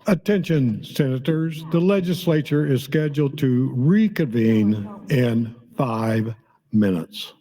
Attention, Senators. The legislature is scheduled to reconvene in 5 minutes.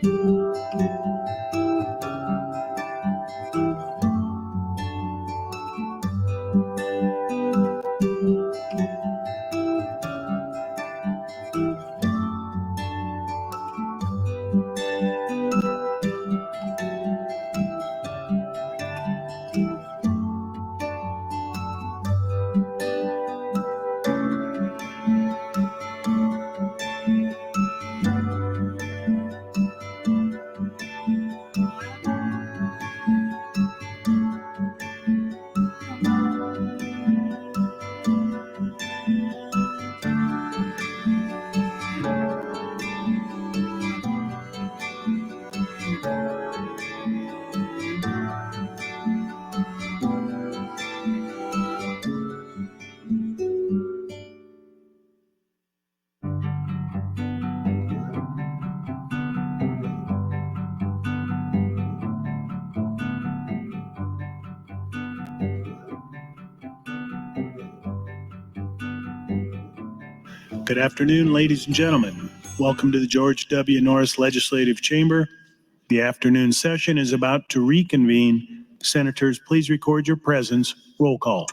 Good afternoon, ladies and gentlemen. Welcome to the George W. Norris Legislative Chamber. The afternoon session is about to reconvene. Senators, please record your presence. Roll call.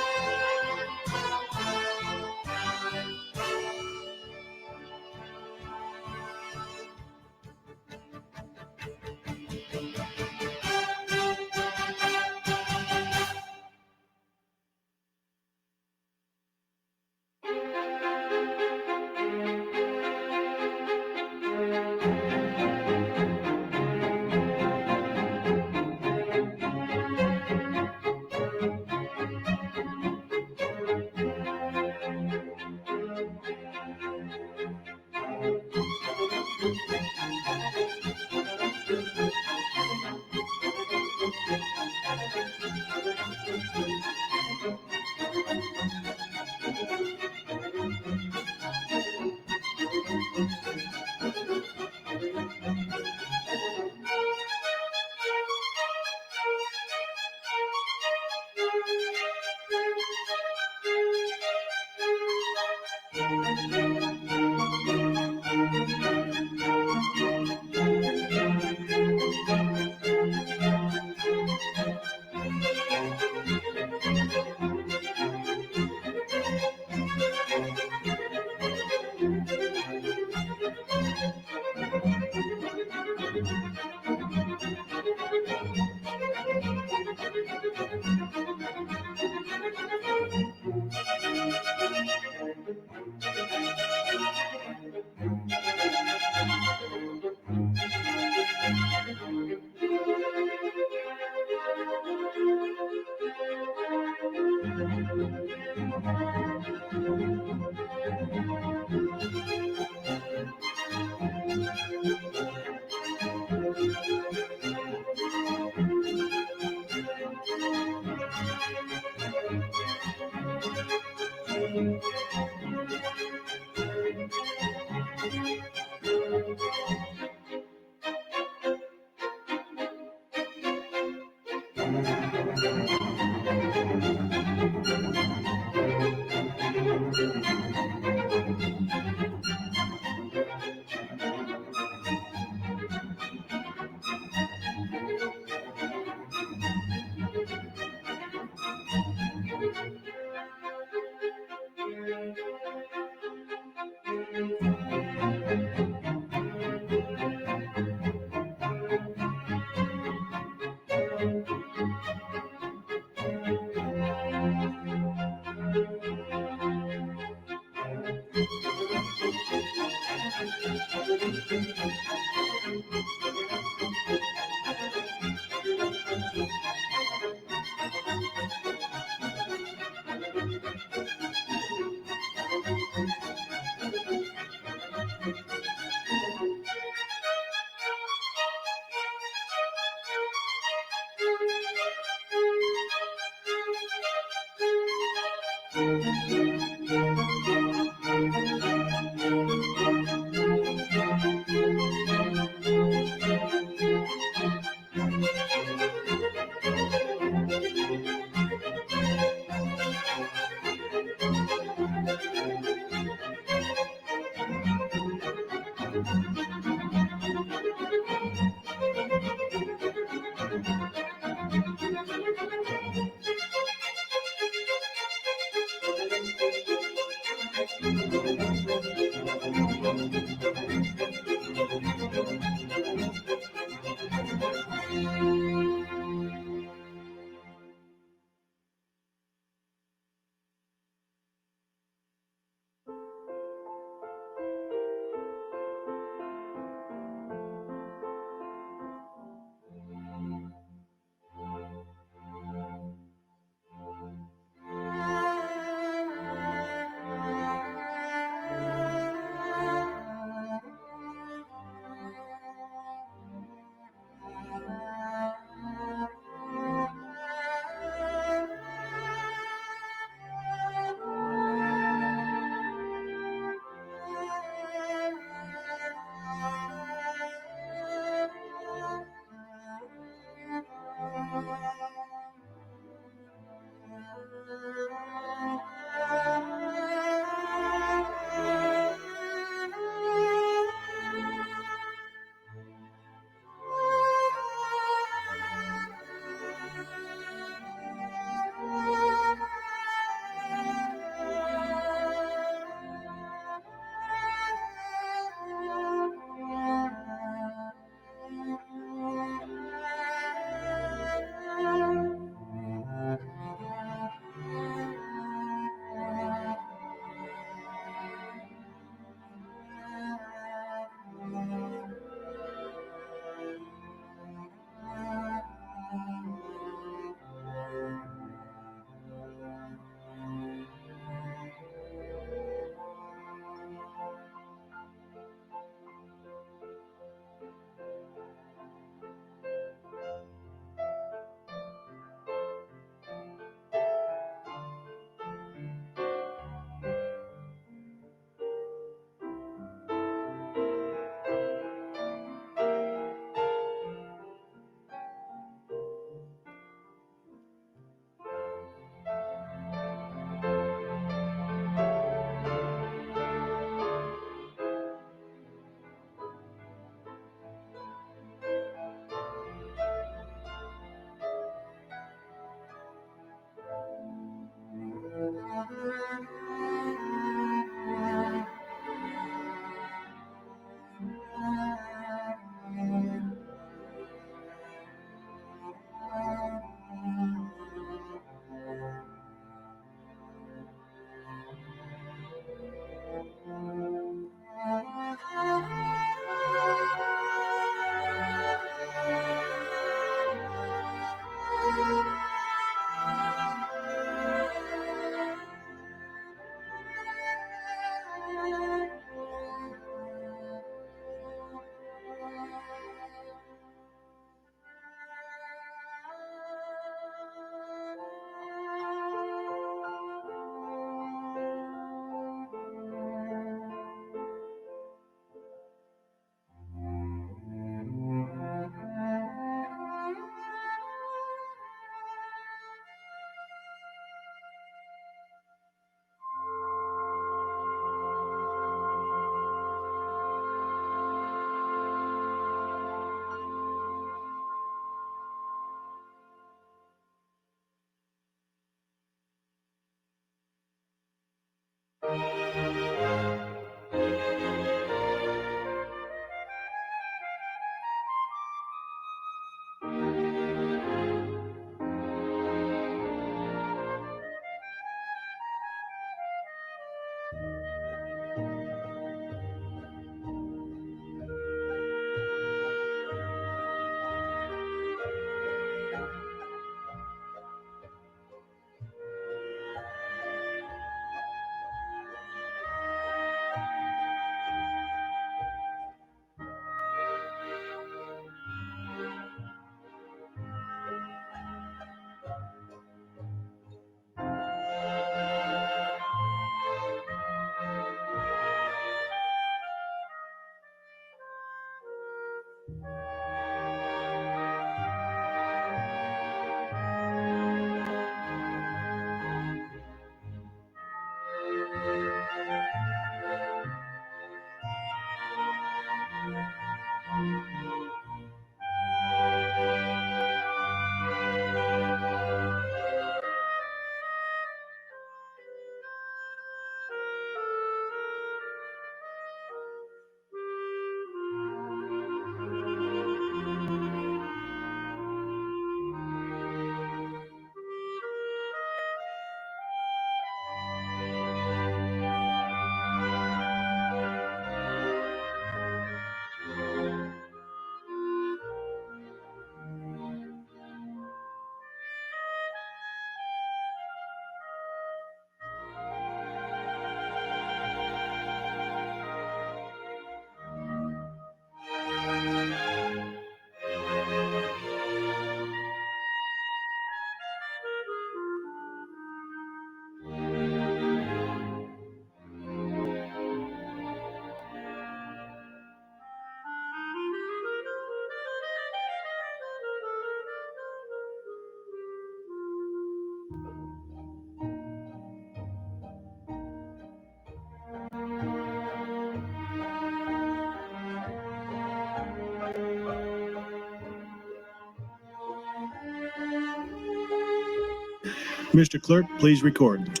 Mr. Clerk, please record.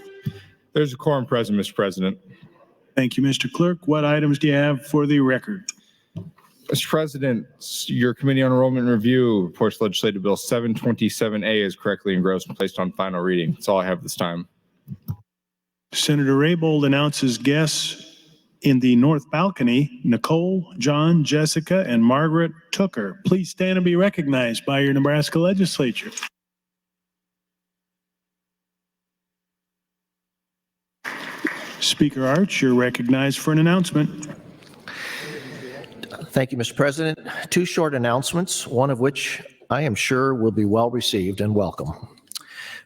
There's a quorum present, Mr. President. Thank you, Mr. Clerk. What items do you have for the record? Mr. President, your Committee on Enrollment and Review reports Legislative Bill 727A is correctly engrossed and placed on final reading. That's all I have this time. Senator Raybold announces guests in the north balcony, Nicole, John, Jessica, and Margaret Tooker. Please stand and be recognized by your Nebraska Legislature. Speaker Arch, you're recognized for an announcement. Thank you, Mr. President. Two short announcements, one of which I am sure will be well received and welcome.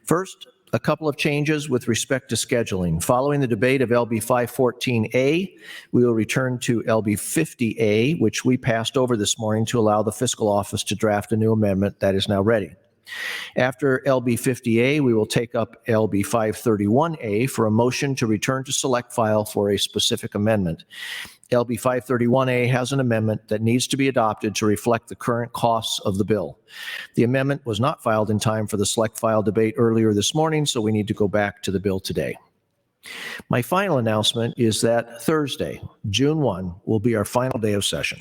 First, a couple of changes with respect to scheduling. Following the debate of LB 514A, we will return to LB 50A, which we passed over this morning to allow the fiscal office to draft a new amendment that is now ready. After LB 50A, we will take up LB 531A for a motion to return to select file for a specific amendment. LB 531A has an amendment that needs to be adopted to reflect the current costs of the bill. The amendment was not filed in time for the select file debate earlier this morning, so we need to go back to the bill today. My final announcement is that Thursday, June 1, will be our final day of session.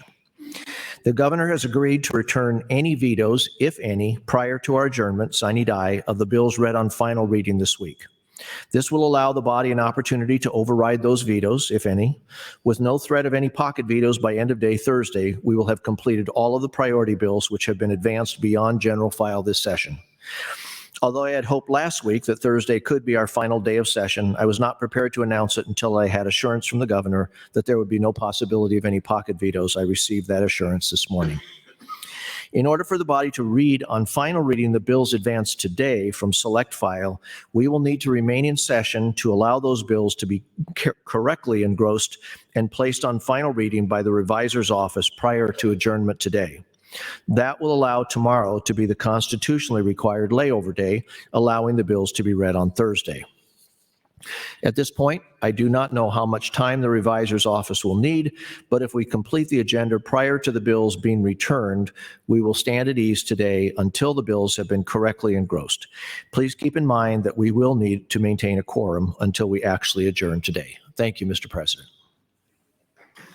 The governor has agreed to return any vetoes, if any, prior to our adjournment, sine die, of the bills read on final reading this week. This will allow the body an opportunity to override those vetoes, if any. With no threat of any pocket vetoes by end of day Thursday, we will have completed all of the priority bills which have been advanced beyond general file this session. Although I had hoped last week that Thursday could be our final day of session, I was not prepared to announce it until I had assurance from the governor that there would be no possibility of any pocket vetoes. I received that assurance this morning. In order for the body to read on final reading the bills advanced today from select file, we will need to remain in session to allow those bills to be correctly engrossed and placed on final reading by the revisor's office prior to adjournment today. That will allow tomorrow to be the constitutionally required layover day, allowing the bills to be read on Thursday. At this point, I do not know how much time the revisor's office will need, but if we complete the agenda prior to the bills being returned, we will stand at ease today until the bills have been correctly engrossed. Please keep in mind that we will need to maintain a quorum until we actually adjourn today. Thank you, Mr. President.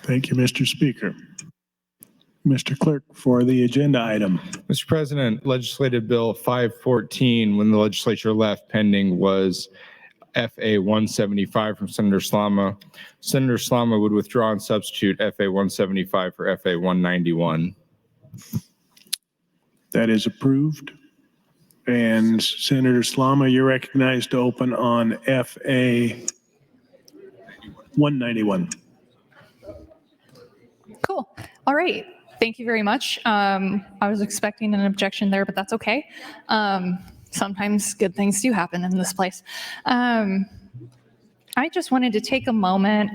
Thank you, Mr. Speaker. Mr. Clerk, for the agenda item. Mr. President, Legislative Bill 514, when the legislature left pending, was FA 175 from Senator Slama. Senator Slama would withdraw and substitute FA 175 for FA 191. That is approved. And Senator Slama, you're recognized to open on FA 191. Cool. All right. Thank you very much. I was expecting an objection there, but that's okay. Sometimes good things do happen in this place. I just wanted to take a moment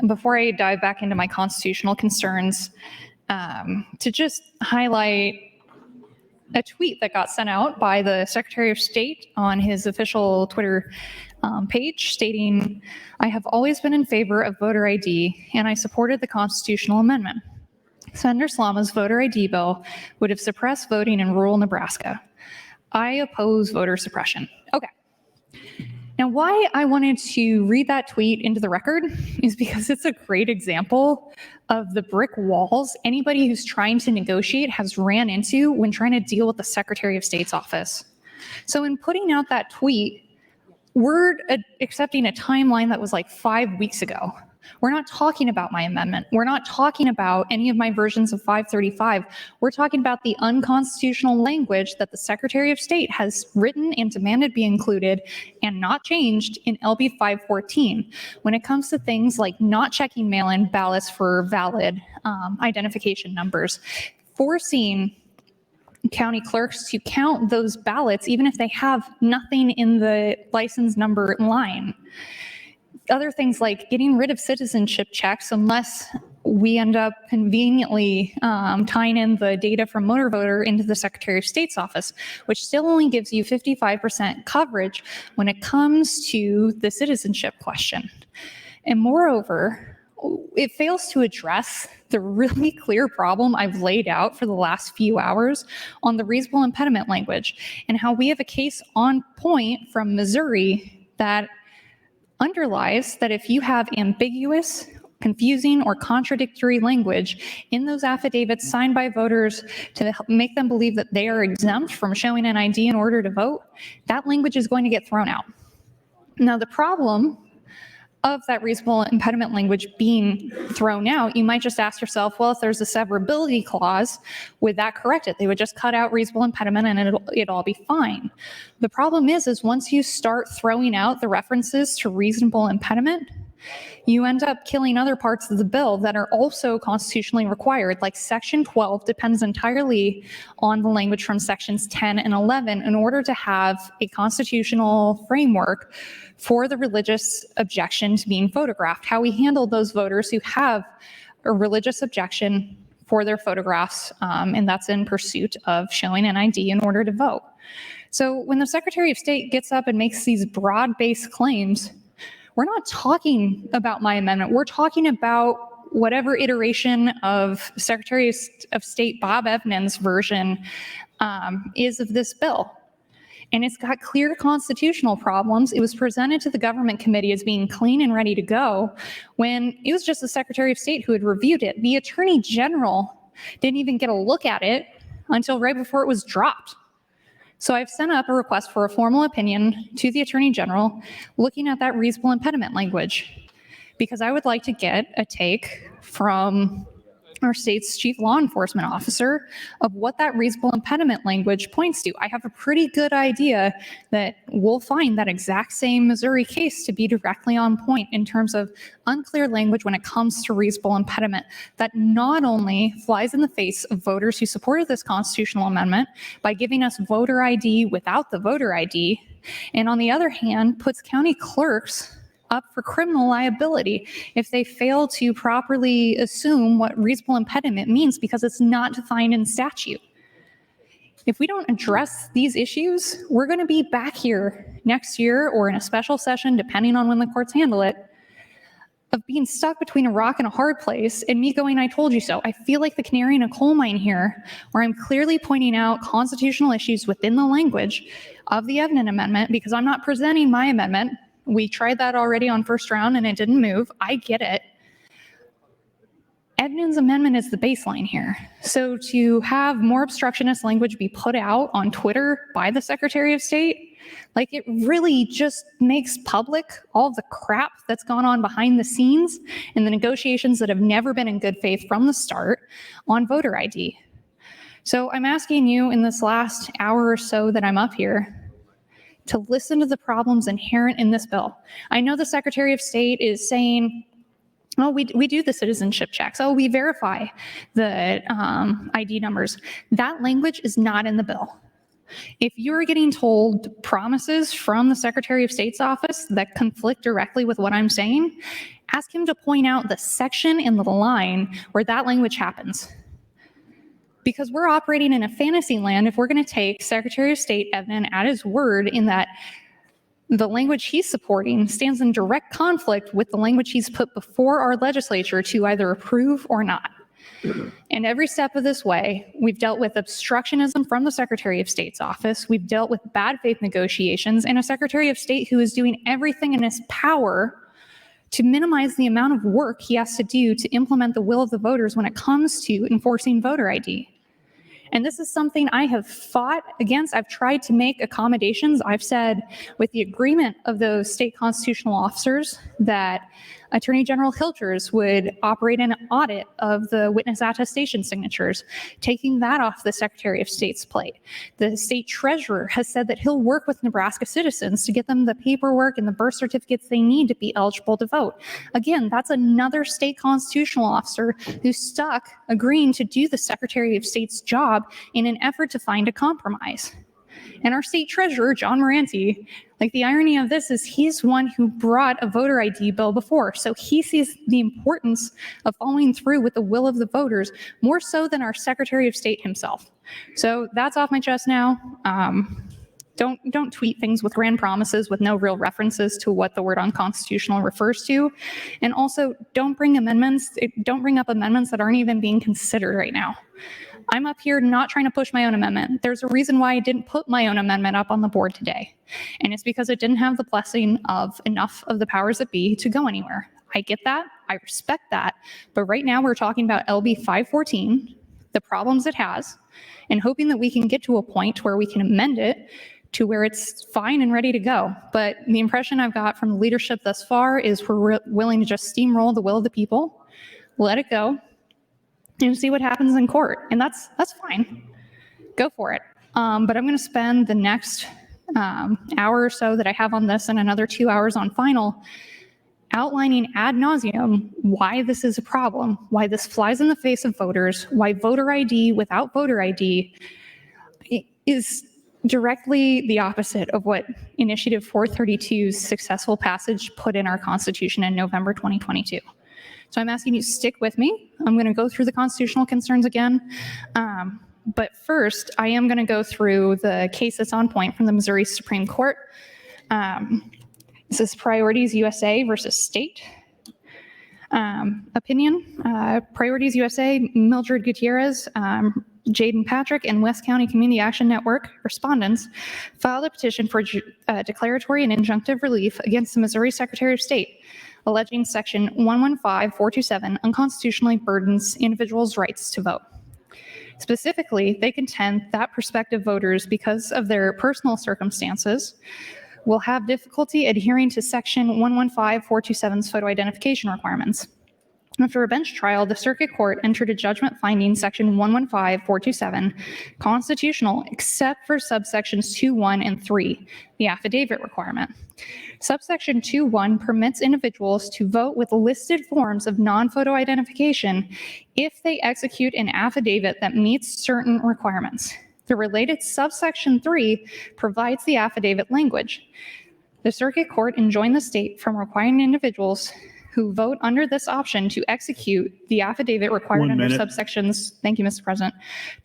before I dive back into my constitutional concerns to just highlight a tweet that got sent out by the Secretary of State on his official Twitter page stating, "I have always been in favor of voter ID and I supported the constitutional amendment. Senator Slama's voter ID bill would have suppressed voting in rural Nebraska. I oppose voter suppression." Okay. Now, why I wanted to read that tweet into the record is because it's a great example of the brick walls anybody who's trying to negotiate has ran into when trying to deal with the Secretary of State's office. So in putting out that tweet, we're accepting a timeline that was like 5 weeks ago. We're not talking about my amendment. We're not talking about any of my versions of 535. We're talking about the unconstitutional language that the Secretary of State has written and demanded be included and not changed in LB 514 when it comes to things like not checking mail-in ballots for valid identification numbers, forcing county clerks to count those ballots even if they have nothing in the license number line. Other things like getting rid of citizenship checks unless we end up conveniently tying in the data from motor voter into the Secretary of State's office, which still only gives you 55% coverage when it comes to the citizenship question. And moreover, it fails to address the really clear problem I've laid out for the last few hours on the reasonable impediment language, and how we have a case on point from Missouri that underlies that if you have ambiguous, confusing, or contradictory language in those affidavits signed by voters to make them believe that they are exempt from showing an ID in order to vote, that language is going to get thrown out. Now, the problem of that reasonable impediment language being thrown out, you might just ask yourself, well, if there's a severability clause, would that correct it? They would just cut out reasonable impediment and it'd all be fine. The problem is once you start throwing out the references to reasonable impediment, you end up killing other parts of the bill that are also constitutionally required. Like Section 12 depends entirely on the language from Sections 10 and 11 in order to have a constitutional framework for the religious objection to being photographed, how we handle those voters who have a religious objection for their photographs, and that's in pursuit of showing an ID in order to vote. So when the Secretary of State gets up and makes these broad-based claims, we're not talking about my amendment. We're talking about whatever iteration of Secretary of State Bob Evans' version is of this bill. And it's got clear constitutional problems. It was presented to the government committee as being clean and ready to go when it was just the Secretary of State who had reviewed it. The Attorney General didn't even get a look at it until right before it was dropped. So I've sent up a request for a formal opinion to the Attorney General looking at that reasonable impediment language, because I would like to get a take from our state's chief law enforcement officer of what that reasonable impediment language points to. I have a pretty good idea that we'll find that exact same Missouri case to be directly on point in terms of unclear language when it comes to reasonable impediment that not only flies in the face of voters who supported this constitutional amendment by giving us voter ID without the voter ID, and on the other hand, puts county clerks up for criminal liability if they fail to properly assume what reasonable impediment means because it's not defined in statute. If we don't address these issues, we're going to be back here next year or in a special session, depending on when the courts handle it, of being stuck between a rock and a hard place and me going, I told you so. I feel like the canary in a coal mine here, where I'm clearly pointing out constitutional issues within the language of the Evans Amendment because I'm not presenting my amendment. We tried that already on first round and it didn't move. I get it. Evans' amendment is the baseline here. So to have more obstructionist language be put out on Twitter by the Secretary of State, like it really just makes public all of the crap that's gone on behind the scenes and the negotiations that have never been in good faith from the start on voter ID. So I'm asking you in this last hour or so that I'm up here to listen to the problems inherent in this bill. I know the Secretary of State is saying, oh, we do the citizenship checks. Oh, we verify the ID numbers. That language is not in the bill. If you're getting told promises from the Secretary of State's office that conflict directly with what I'm saying, ask him to point out the section in the line where that language happens. Because we're operating in a fantasy land if we're going to take Secretary of State Evans at his word in that the language he's supporting stands in direct conflict with the language he's put before our legislature to either approve or not. And every step of this way, we've dealt with obstructionism from the Secretary of State's office. We've dealt with bad faith negotiations and a Secretary of State who is doing everything in his power to minimize the amount of work he has to do to implement the will of the voters when it comes to enforcing voter ID. And this is something I have fought against. I've tried to make accommodations. I've said with the agreement of those state constitutional officers that Attorney General Hilgers would operate an audit of the witness attestation signatures, taking that off the Secretary of State's plate. The state treasurer has said that he'll work with Nebraska citizens to get them the paperwork and the birth certificates they need to be eligible to vote. Again, that's another state constitutional officer who's stuck agreeing to do the Secretary of State's job in an effort to find a compromise. And our state treasurer, John Moranti, like the irony of this is he's one who brought a voter ID bill before. So he sees the importance of following through with the will of the voters more so than our Secretary of State himself. So that's off my chest now. Don't tweet things with grand promises with no real references to what the word unconstitutional refers to. And also, don't bring up amendments that aren't even being considered right now. I'm up here not trying to push my own amendment. There's a reason why I didn't put my own amendment up on the board today. And it's because it didn't have the blessing of enough of the powers that be to go anywhere. I get that. I respect that. But right now we're talking about LB 514, the problems it has, and hoping that we can get to a point where we can amend it to where it's fine and ready to go. But the impression I've got from the leadership thus far is we're willing to just steamroll the will of the people, let it go, and see what happens in court. And that's fine. Go for it. But I'm going to spend the next hour or so that I have on this and another 2 hours on final outlining ad nauseum why this is a problem, why this flies in the face of voters, why voter ID without voter ID is directly the opposite of what Initiative 432's successful passage put in our Constitution in November 2022. So I'm asking you to stick with me. I'm going to go through the constitutional concerns again. But first, I am going to go through the case that's on point from the Missouri Supreme Court. This is Priorities USA versus State. Opinion, Priorities USA, Mildred Gutierrez, Jaden Patrick, and West County Community Action Network respondents filed a petition for declaratory and injunctive relief against the Missouri Secretary of State, alleging Section 115427 unconstitutionally burdens individuals' rights to vote. Specifically, they contend that prospective voters, because of their personal circumstances, will have difficulty adhering to Section 115427's photo identification requirements. After a bench trial, the Circuit Court entered a judgment finding Section 115427 constitutional except for subsections 2.1 and 3, the affidavit requirement. Subsection 2.1 permits individuals to vote with listed forms of non-photo identification if they execute an affidavit that meets certain requirements. The related subsection 3 provides the affidavit language. The Circuit Court enjoined the state from requiring individuals who vote under this option to execute the affidavit required under subsections, thank you, Mr. President,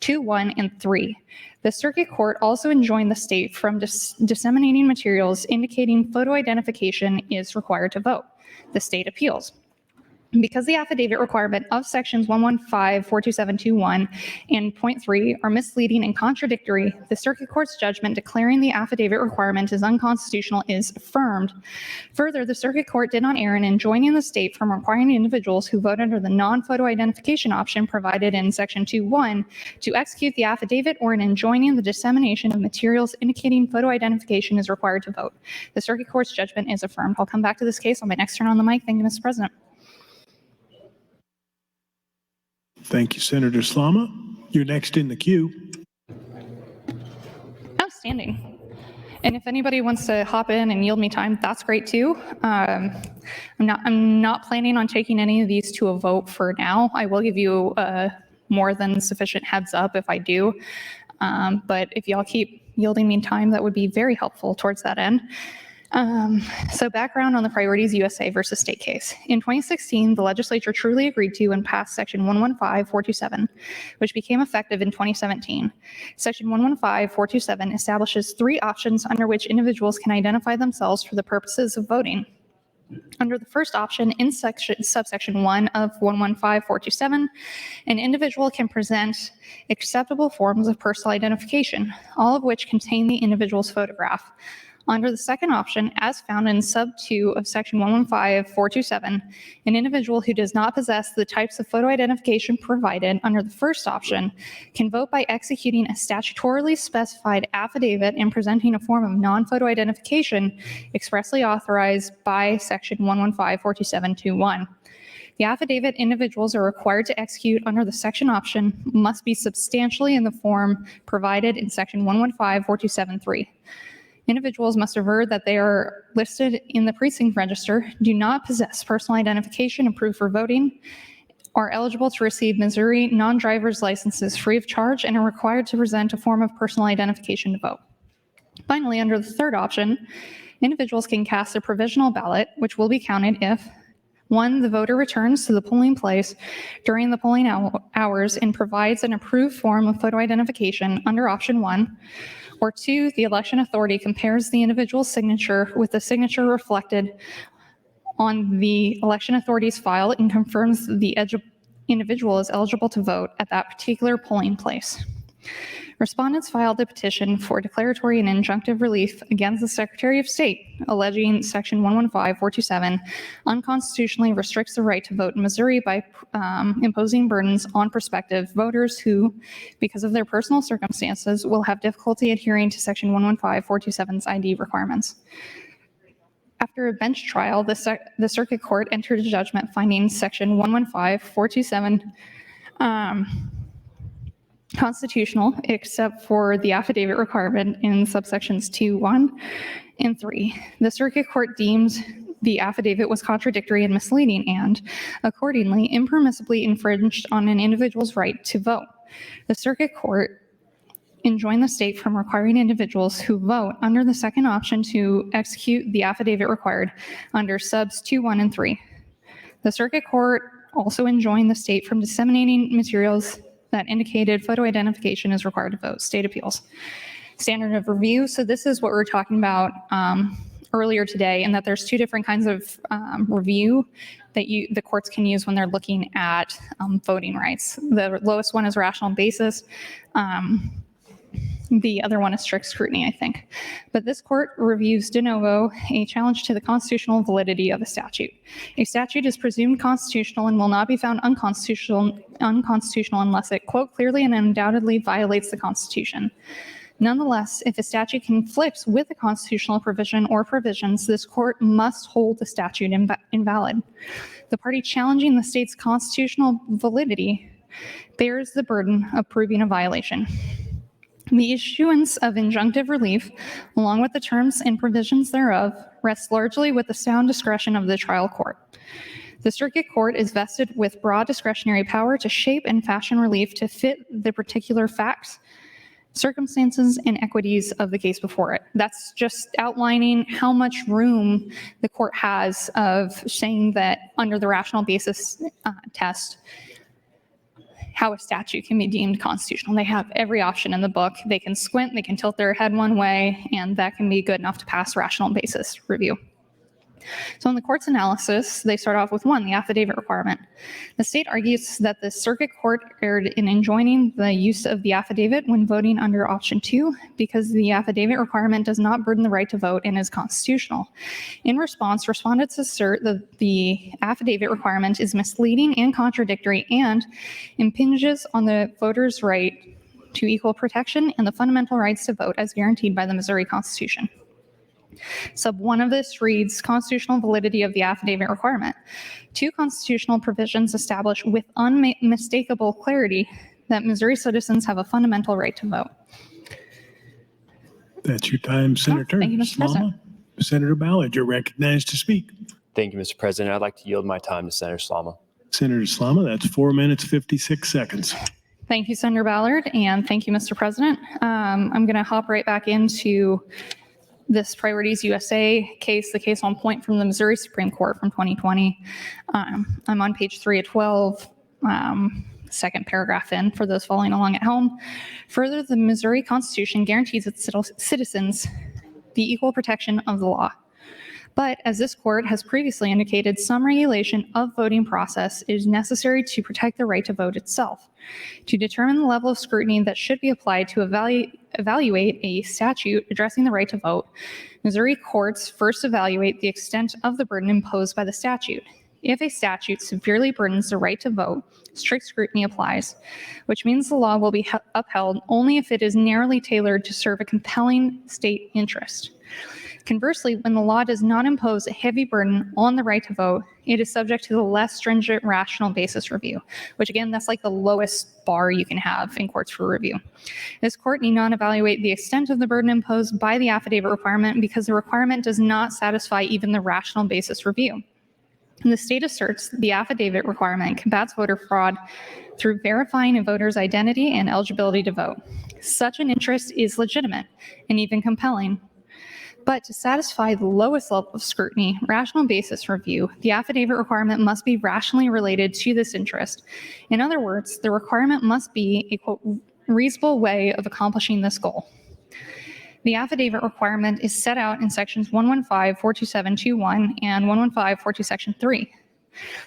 2.1 and 3. The Circuit Court also enjoined the state from disseminating materials indicating photo identification is required to vote. The state appeals. Because the affidavit requirement of sections 115.42721 and .3 are misleading and contradictory, the Circuit Court's judgment declaring the affidavit requirement is unconstitutional is affirmed. Further, the Circuit Court did not err in enjoining the state from requiring individuals who vote under the non-photo identification option provided in section 2.1 to execute the affidavit or in enjoining the dissemination of materials indicating photo identification is required to vote. The Circuit Court's judgment is affirmed. I'll come back to this case on my next turn on the mic. Thank you, Mr. President. Thank you, Senator Slama. You're next in the queue. Outstanding. And if anybody wants to hop in and yield me time, that's great too. I'm not planning on taking any of these to a vote for now. I will give you more than sufficient heads up if I do. But if y'all keep yielding me time, that would be very helpful towards that end. So background on the Priorities USA versus State case. In 2016, the legislature truly agreed to and passed Section 115427, which became effective in 2017. Section 115427 establishes 3 options under which individuals can identify themselves for the purposes of voting. Under the first option, in subsection 1 of 115427, an individual can present acceptable forms of personal identification, all of which contain the individual's photograph. Under the second option, as found in sub 2 of section 115427, an individual who does not possess the types of photo identification provided under the first option can vote by executing a statutorily specified affidavit and presenting a form of non-photo identification expressly authorized by section 11542721. The affidavit individuals are required to execute under the section option must be substantially in the form provided in section 115427.3. Individuals must aver that they are listed in the precinct register, do not possess personal identification approved for voting, are eligible to receive Missouri non-driver's licenses free of charge, and are required to present a form of personal identification to vote. Finally, under the third option, individuals can cast a provisional ballot, which will be counted if 1, the voter returns to the polling place during the polling hours and provides an approved form of photo identification under option 1, Or 2, the election authority compares the individual's signature with the signature reflected on the election authority's file and confirms the individual is eligible to vote at that particular polling place. Respondents filed a petition for declaratory and injunctive relief against the Secretary of State, alleging Section 115-427 unconstitutionally restricts the right to vote in Missouri by imposing burdens on prospective voters who, because of their personal circumstances, will have difficulty adhering to Section 115-427's ID requirements. After a bench trial, the Circuit Court entered a judgment finding Section 115-427 constitutional, except for the affidavit requirement in subsections 2(1) and 3. The Circuit Court deemed the affidavit was contradictory and misleading and, accordingly, impermissibly infringed on an individual's right to vote. The Circuit Court enjoined the state from requiring individuals who vote under the second option to execute the affidavit required under subs 2(1) and 3. The Circuit Court also enjoined the state from disseminating materials that indicated photo identification is required to vote. State appeals. Standard of review. So this is what we were talking about earlier today, and that there's two different kinds of review that the courts can use when they're looking at voting rights. The lowest one is rational basis. The other one is strict scrutiny, I think. But this court reviews de novo a challenge to the constitutional validity of a statute. A statute is presumed constitutional and will not be found unconstitutional unless it, quote, clearly and undoubtedly violates the Constitution. Nonetheless, if a statute conflicts with a constitutional provision or provisions, this court must hold the statute invalid. The party challenging the state's constitutional validity bears the burden of proving a violation. The issuance of injunctive relief, along with the terms and provisions thereof, rests largely with the sound discretion of the trial court. The Circuit Court is vested with broad discretionary power to shape and fashion relief to fit the particular facts, circumstances, and equities of the case before it. That's just outlining how much room the court has of saying that under the rational basis test, how a statute can be deemed constitutional. They have every option in the book. They can squint, they can tilt their head one way, and that can be good enough to pass rational basis review. So in the court's analysis, they start off with 1, the affidavit requirement. The state argues that the Circuit Court erred in enjoining the use of the affidavit when voting under option 2 because the affidavit requirement does not burden the right to vote and is constitutional. In response, respondents assert that the affidavit requirement is misleading and contradictory and impinges on the voter's right to equal protection and the fundamental rights to vote as guaranteed by the Missouri Constitution. Sub 1 of this reads constitutional validity of the affidavit requirement. 2 constitutional provisions establish with unmistakable clarity that Missouri citizens have a fundamental right to vote. That's your time, Senator. Thank you, Mr. President. Slama. Senator Ballard, you're recognized to speak. Thank you, Mr. President. I'd like to yield my time to Senator Slama. Senator Slama, that's 4 minutes, 56 seconds. Thank you, Senator Ballard, and thank you, Mr. President. I'm going to hop right back into this Priorities USA case, the case on point from the Missouri Supreme Court from 2020. I'm on page 3 of 12, second paragraph in, for those following along at home. Further, the Missouri Constitution guarantees its citizens the equal protection of the law. But as this court has previously indicated, some regulation of voting process is necessary to protect the right to vote itself. To determine the level of scrutiny that should be applied to evaluate a statute addressing the right to vote, Missouri courts first evaluate the extent of the burden imposed by the statute. If a statute severely burdens the right to vote, strict scrutiny applies, which means the law will be upheld only if it is narrowly tailored to serve a compelling state interest. Conversely, when the law does not impose a heavy burden on the right to vote, it is subject to the less stringent rational basis review, which again, that's like the lowest bar you can have in courts for review. This court need not evaluate the extent of the burden imposed by the affidavit requirement because the requirement does not satisfy even the rational basis review. And the state asserts the affidavit requirement combats voter fraud through verifying a voter's identity and eligibility to vote. Such an interest is legitimate and even compelling. But to satisfy the lowest level of scrutiny, rational basis review, the affidavit requirement must be rationally related to this interest. In other words, the requirement must be a, quote, reasonable way of accomplishing this goal. The affidavit requirement is set out in sections 115.427.21 and 115.42 section 3.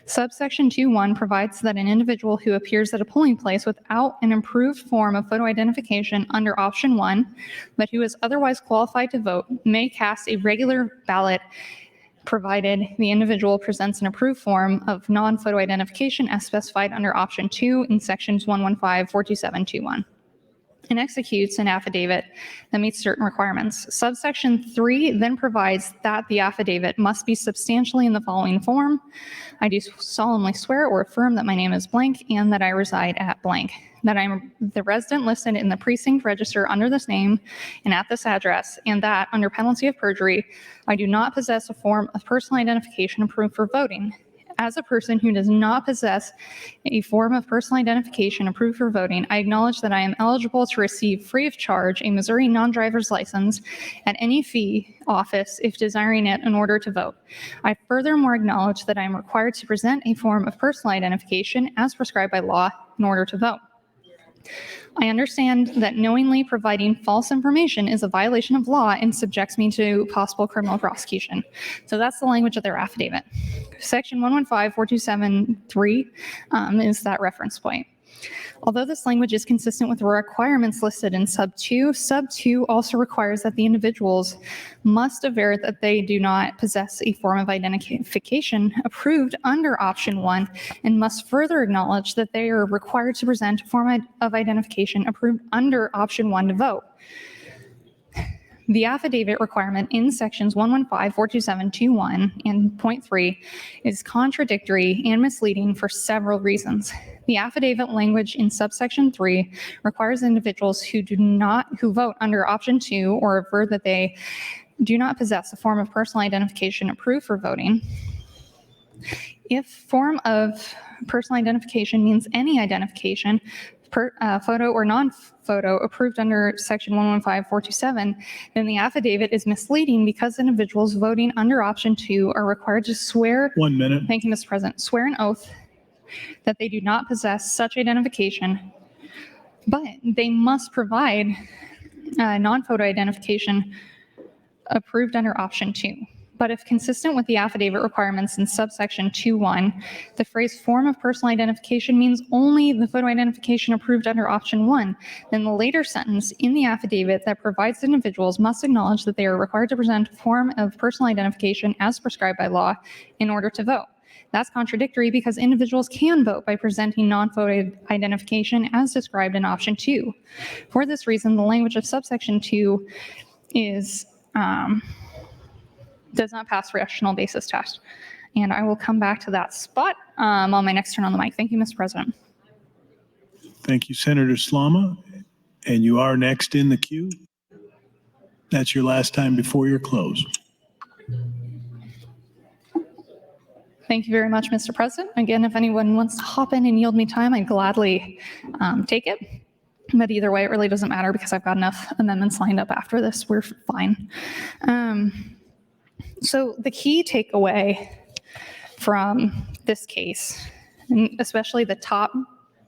Subsection 2.1 provides that an individual who appears at a polling place without an approved form of photo identification under option 1, but who is otherwise qualified to vote, may cast a regular ballot provided the individual presents an approved form of non-photo identification as specified under option 2 in sections 115.427.21. And executes an affidavit that meets certain requirements. Subsection 3 then provides that the affidavit must be substantially in the following form. I do solemnly swear or affirm that my name is blank and that I reside at blank, that I'm the resident listed in the precinct register under this name and at this address, and that under penalty of perjury, I do not possess a form of personal identification approved for voting. As a person who does not possess a form of personal identification approved for voting, I acknowledge that I am eligible to receive free of charge a Missouri non-driver's license at any fee office if desiring it in order to vote. I furthermore acknowledge that I am required to present a form of personal identification as prescribed by law in order to vote. I understand that knowingly providing false information is a violation of law and subjects me to possible criminal prosecution. So that's the language of their affidavit. Section 115.427.3 is that reference point. Although this language is consistent with the requirements listed in sub 2 also requires that the individuals must aver that they do not possess a form of identification approved under option 1 and must further acknowledge that they are required to present a form of identification approved under option 1 to vote. The affidavit requirement in sections 115.427.21 and point 3 is contradictory and misleading for several reasons. The affidavit language in subsection 3 requires individuals who vote under option 2 or aver that they do not possess a form of personal identification approved for voting. If form of personal identification means any identification, photo or non-photo approved under section 115.427, then the affidavit is misleading because individuals voting under option 2 are required to swear. 1 minute. Thank you, Mr. President. Swear an oath that they do not possess such identification, but they must provide non-photo identification approved under option 2. But if consistent with the affidavit requirements in subsection 2.1, the phrase form of personal identification means only the photo identification approved under option 1, then the later sentence in the affidavit that provides individuals must acknowledge that they are required to present a form of personal identification as prescribed by law in order to vote. That's contradictory because individuals can vote by presenting non-photo identification as described in option 2. For this reason, the language of subsection 2 does not pass rational basis test. And I will come back to that spot on my next turn on the mic. Thank you, Mr. President. Thank you, Senator Slama. And you are next in the queue. That's your last time before your close. Thank you very much, Mr. President. Again, if anyone wants to hop in and yield me time, I'd gladly take it. But either way, it really doesn't matter because I've got enough amendments lined up after this. We're fine. So the key takeaway from this case, and especially the top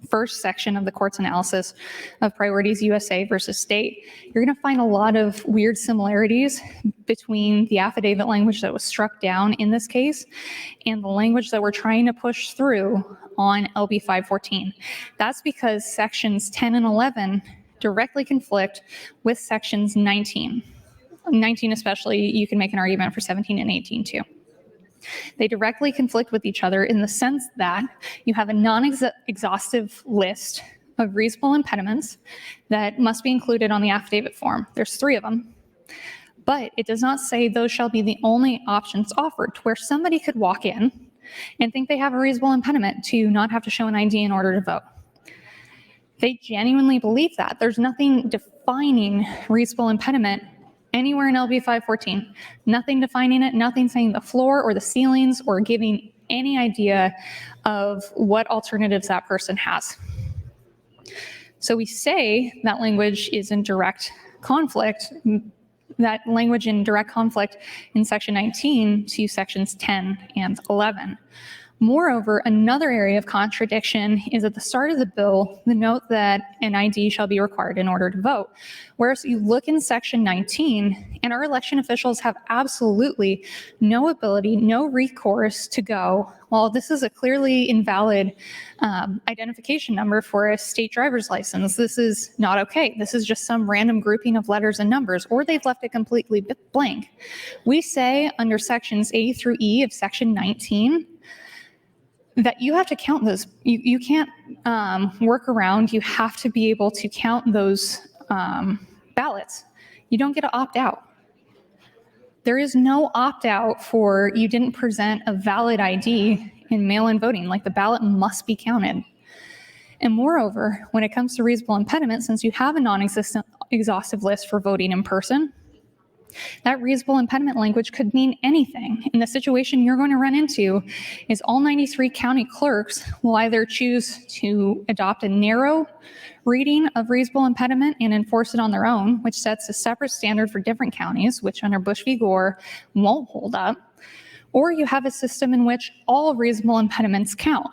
first section of the court's analysis of priorities USA versus state, you're going to find a lot of weird similarities between the affidavit language that was struck down in this case and the language that we're trying to push through on LB 514. That's because sections 10 and 11 directly conflict with sections 19. 19 especially, you can make an argument for 17 and 18 too. They directly conflict with each other in the sense that you have a non-exhaustive list of reasonable impediments that must be included on the affidavit form. There's 3 of them, but it does not say those shall be the only options offered, to where somebody could walk in and think they have a reasonable impediment to not have to show an ID in order to vote. They genuinely believe that. There's nothing defining reasonable impediment anywhere in LB 514. Nothing defining it, nothing saying the floor or the ceilings or giving any idea of what alternatives that person has. So we say that language is in direct conflict, that language in direct conflict in section 19 to sections 10 and 11. Moreover, another area of contradiction is at the start of the bill, the note that an ID shall be required in order to vote. Whereas you look in section 19, and our election officials have absolutely no ability, no recourse to go, well, this is a clearly invalid identification number for a state driver's license. This is not okay. This is just some random grouping of letters and numbers, or they've left it completely blank. We say under sections A through E of section 19, that you have to count those. You can't work around. You have to be able to count those ballots. You don't get to opt out. There is no opt out for you didn't present a valid ID in mail-in voting. Like, the ballot must be counted. And moreover, when it comes to reasonable impediment, since you have a non-existent exhaustive list for voting in person, that reasonable impediment language could mean anything. And the situation you're going to run into is all 93 county clerks will either choose to adopt a narrow reading of reasonable impediment and enforce it on their own, which sets a separate standard for different counties, which under Bush v. Gore won't hold up, or you have a system in which all reasonable impediments count.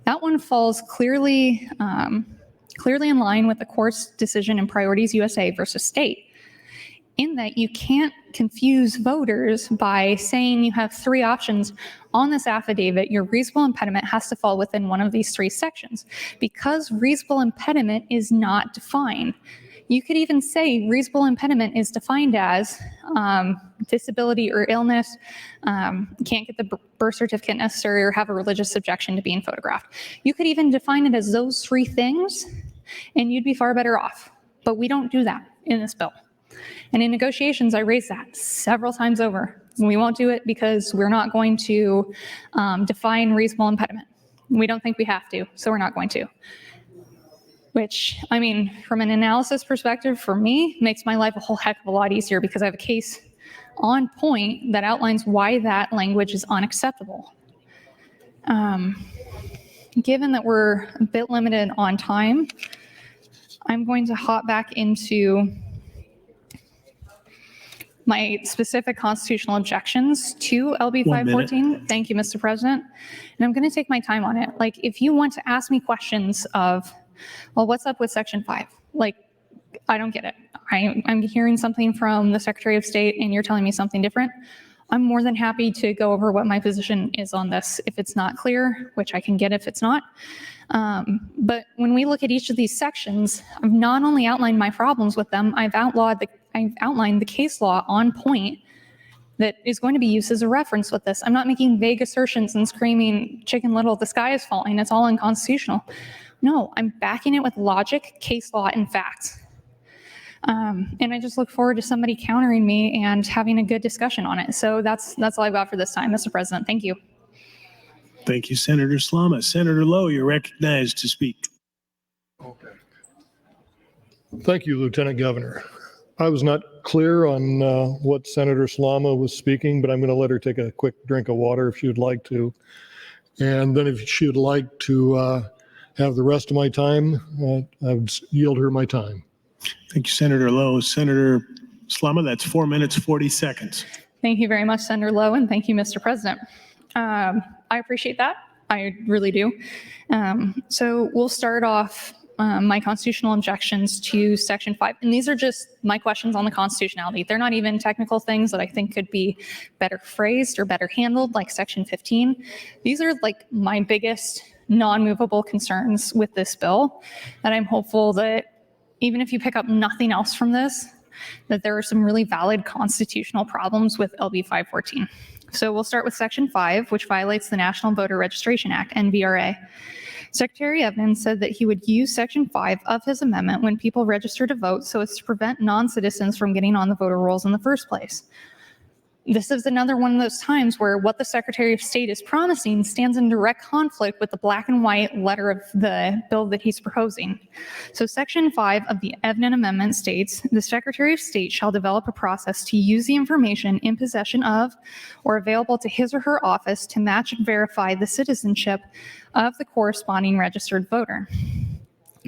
That one falls clearly in line with the court's decision in Priorities USA versus State, in that you can't confuse voters by saying you have three options on this affidavit. Your reasonable impediment has to fall within one of these three sections, because reasonable impediment is not defined. You could even say reasonable impediment is defined as disability or illness, can't get the birth certificate necessary, or have a religious objection to being photographed. You could even define it as those three things, and you'd be far better off. But we don't do that in this bill. And in negotiations, I raised that several times over. We won't do it because we're not going to define reasonable impediment. We don't think we have to, so we're not going to. Which, I mean, from an analysis perspective, for me, makes my life a whole heck of a lot easier, because I have a case on point that outlines why that language is unacceptable. Given that we're a bit limited on time, I'm going to hop back into my specific constitutional objections to LB 514. Thank you, Mr. President. And I'm going to take my time on it. Like, if you want to ask me questions of, well, what's up with Section 5? Like, I don't get it. I'm hearing something from the Secretary of State and you're telling me something different. I'm more than happy to go over what my position is on this if it's not clear, which I can get if it's not. But when we look at each of these sections, I've not only outlined my problems with them, I've outlined the case law on point that is going to be used as a reference with this. I'm not making vague assertions and screaming, Chicken Little, the sky is falling, it's all unconstitutional. No, I'm backing it with logic, case law, and facts. And I just look forward to somebody countering me and having a good discussion on it. So that's all I've got for this time, Mr. President. Thank you. Thank you, Senator Slama. Senator Lowe, you're recognized to speak. Okay. Thank you, Lieutenant Governor. I was not clear on what Senator Slama was speaking, but I'm going to let her take a quick drink of water if she would like to. And then if she would like to have the rest of my time, I would yield her my time. Thank you, Senator Lowe. Senator Slama, that's 4 minutes, 40 seconds. Thank you very much, Senator Lowe, and thank you, Mr. President. I appreciate that. I really do. So we'll start off my constitutional objections to Section 5. And these are just my questions on the constitutionality. They're not even technical things that I think could be better phrased or better handled, like Section 15. These are like my biggest non-movable concerns with this bill, that I'm hopeful that even if you pick up nothing else from this, that there are some really valid constitutional problems with LB 514. So we'll start with Section 5, which violates the National Voter Registration Act, NVRA. Secretary Evans said that he would use Section 5 of his amendment when people register to vote so as to prevent non-citizens from getting on the voter rolls in the first place. This is another one of those times where what the Secretary of State is promising stands in direct conflict with the black and white letter of the bill that he's proposing. So Section 5 of the Evans Amendment states, the Secretary of State shall develop a process to use the information in possession of or available to his or her office to match and verify the citizenship of the corresponding registered voter.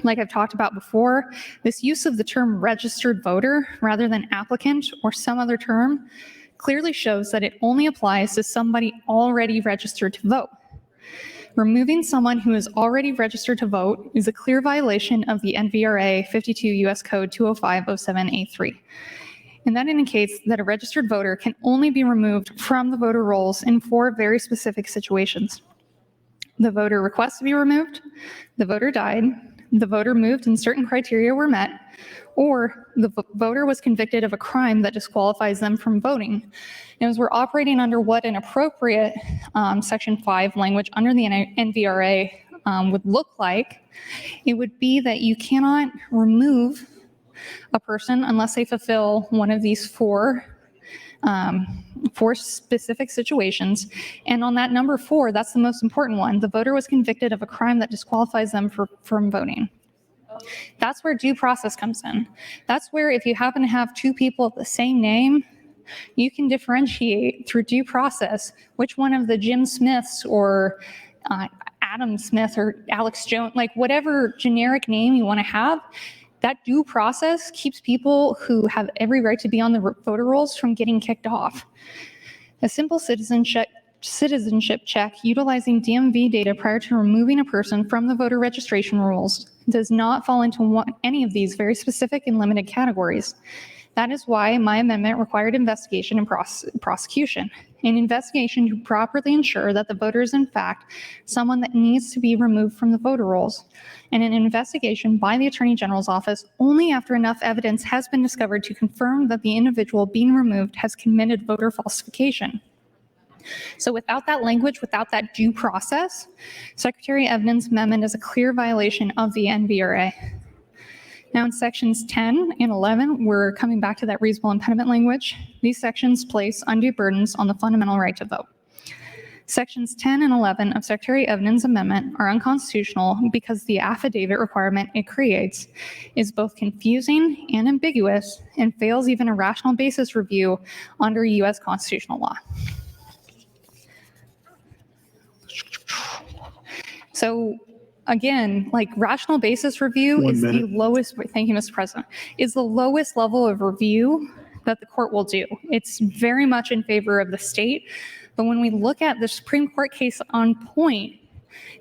Like I've talked about before, this use of the term registered voter rather than applicant or some other term clearly shows that it only applies to somebody already registered to vote. Removing someone who is already registered to vote is a clear violation of the NVRA 52 U.S. Code 205-07A3. And that indicates that a registered voter can only be removed from the voter rolls in 4 very specific situations. The voter requests to be removed, the voter died, the voter moved and certain criteria were met, or the voter was convicted of a crime that disqualifies them from voting. And as we're operating under what an appropriate Section 5 language under the NVRA would look like, it would be that you cannot remove a person unless they fulfill one of these 4 specific situations. And on that number 4, that's the most important one. The voter was convicted of a crime that disqualifies them from voting. That's where due process comes in. That's where if you happen to have 2 people of the same name, you can differentiate through due process which one of the Jim Smiths or Adam Smith or Alex Jones, like whatever generic name you want to have, that due process keeps people who have every right to be on the voter rolls from getting kicked off. A simple citizenship check utilizing DMV data prior to removing a person from the voter registration rolls does not fall into any of these very specific and limited categories. That is why my amendment required investigation and prosecution. An investigation to properly ensure that the voter is in fact someone that needs to be removed from the voter rolls, and an investigation by the Attorney General's office only after enough evidence has been discovered to confirm that the individual being removed has committed voter falsification. So without that language, without that due process, Secretary Evidence Amendment is a clear violation of the NVRA. Now in sections 10 and 11, we're coming back to that reasonable impediment language. These sections place undue burdens on the fundamental right to vote. Sections 10 and 11 of Secretary Evidence Amendment are unconstitutional because the affidavit requirement it creates is both confusing and ambiguous and fails even a rational basis review under U.S. constitutional law. So again, like rational basis review is the lowest, thank you, Mr. President, is the lowest level of review that the court will do. It's very much in favor of the state. But when we look at the Supreme Court case on point,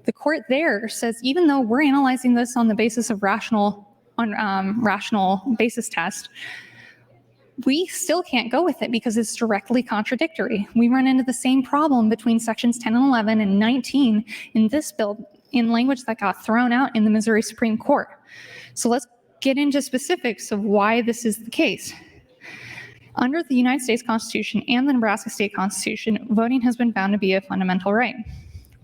the court there says, even though we're analyzing this on the basis of rational basis test, we still can't go with it because it's directly contradictory. We run into the same problem between sections 10 and 11 and 19 in this bill in language that got thrown out in the Missouri Supreme Court. So let's get into specifics of why this is the case. Under the United States Constitution and the Nebraska State Constitution, voting has been found to be a fundamental right.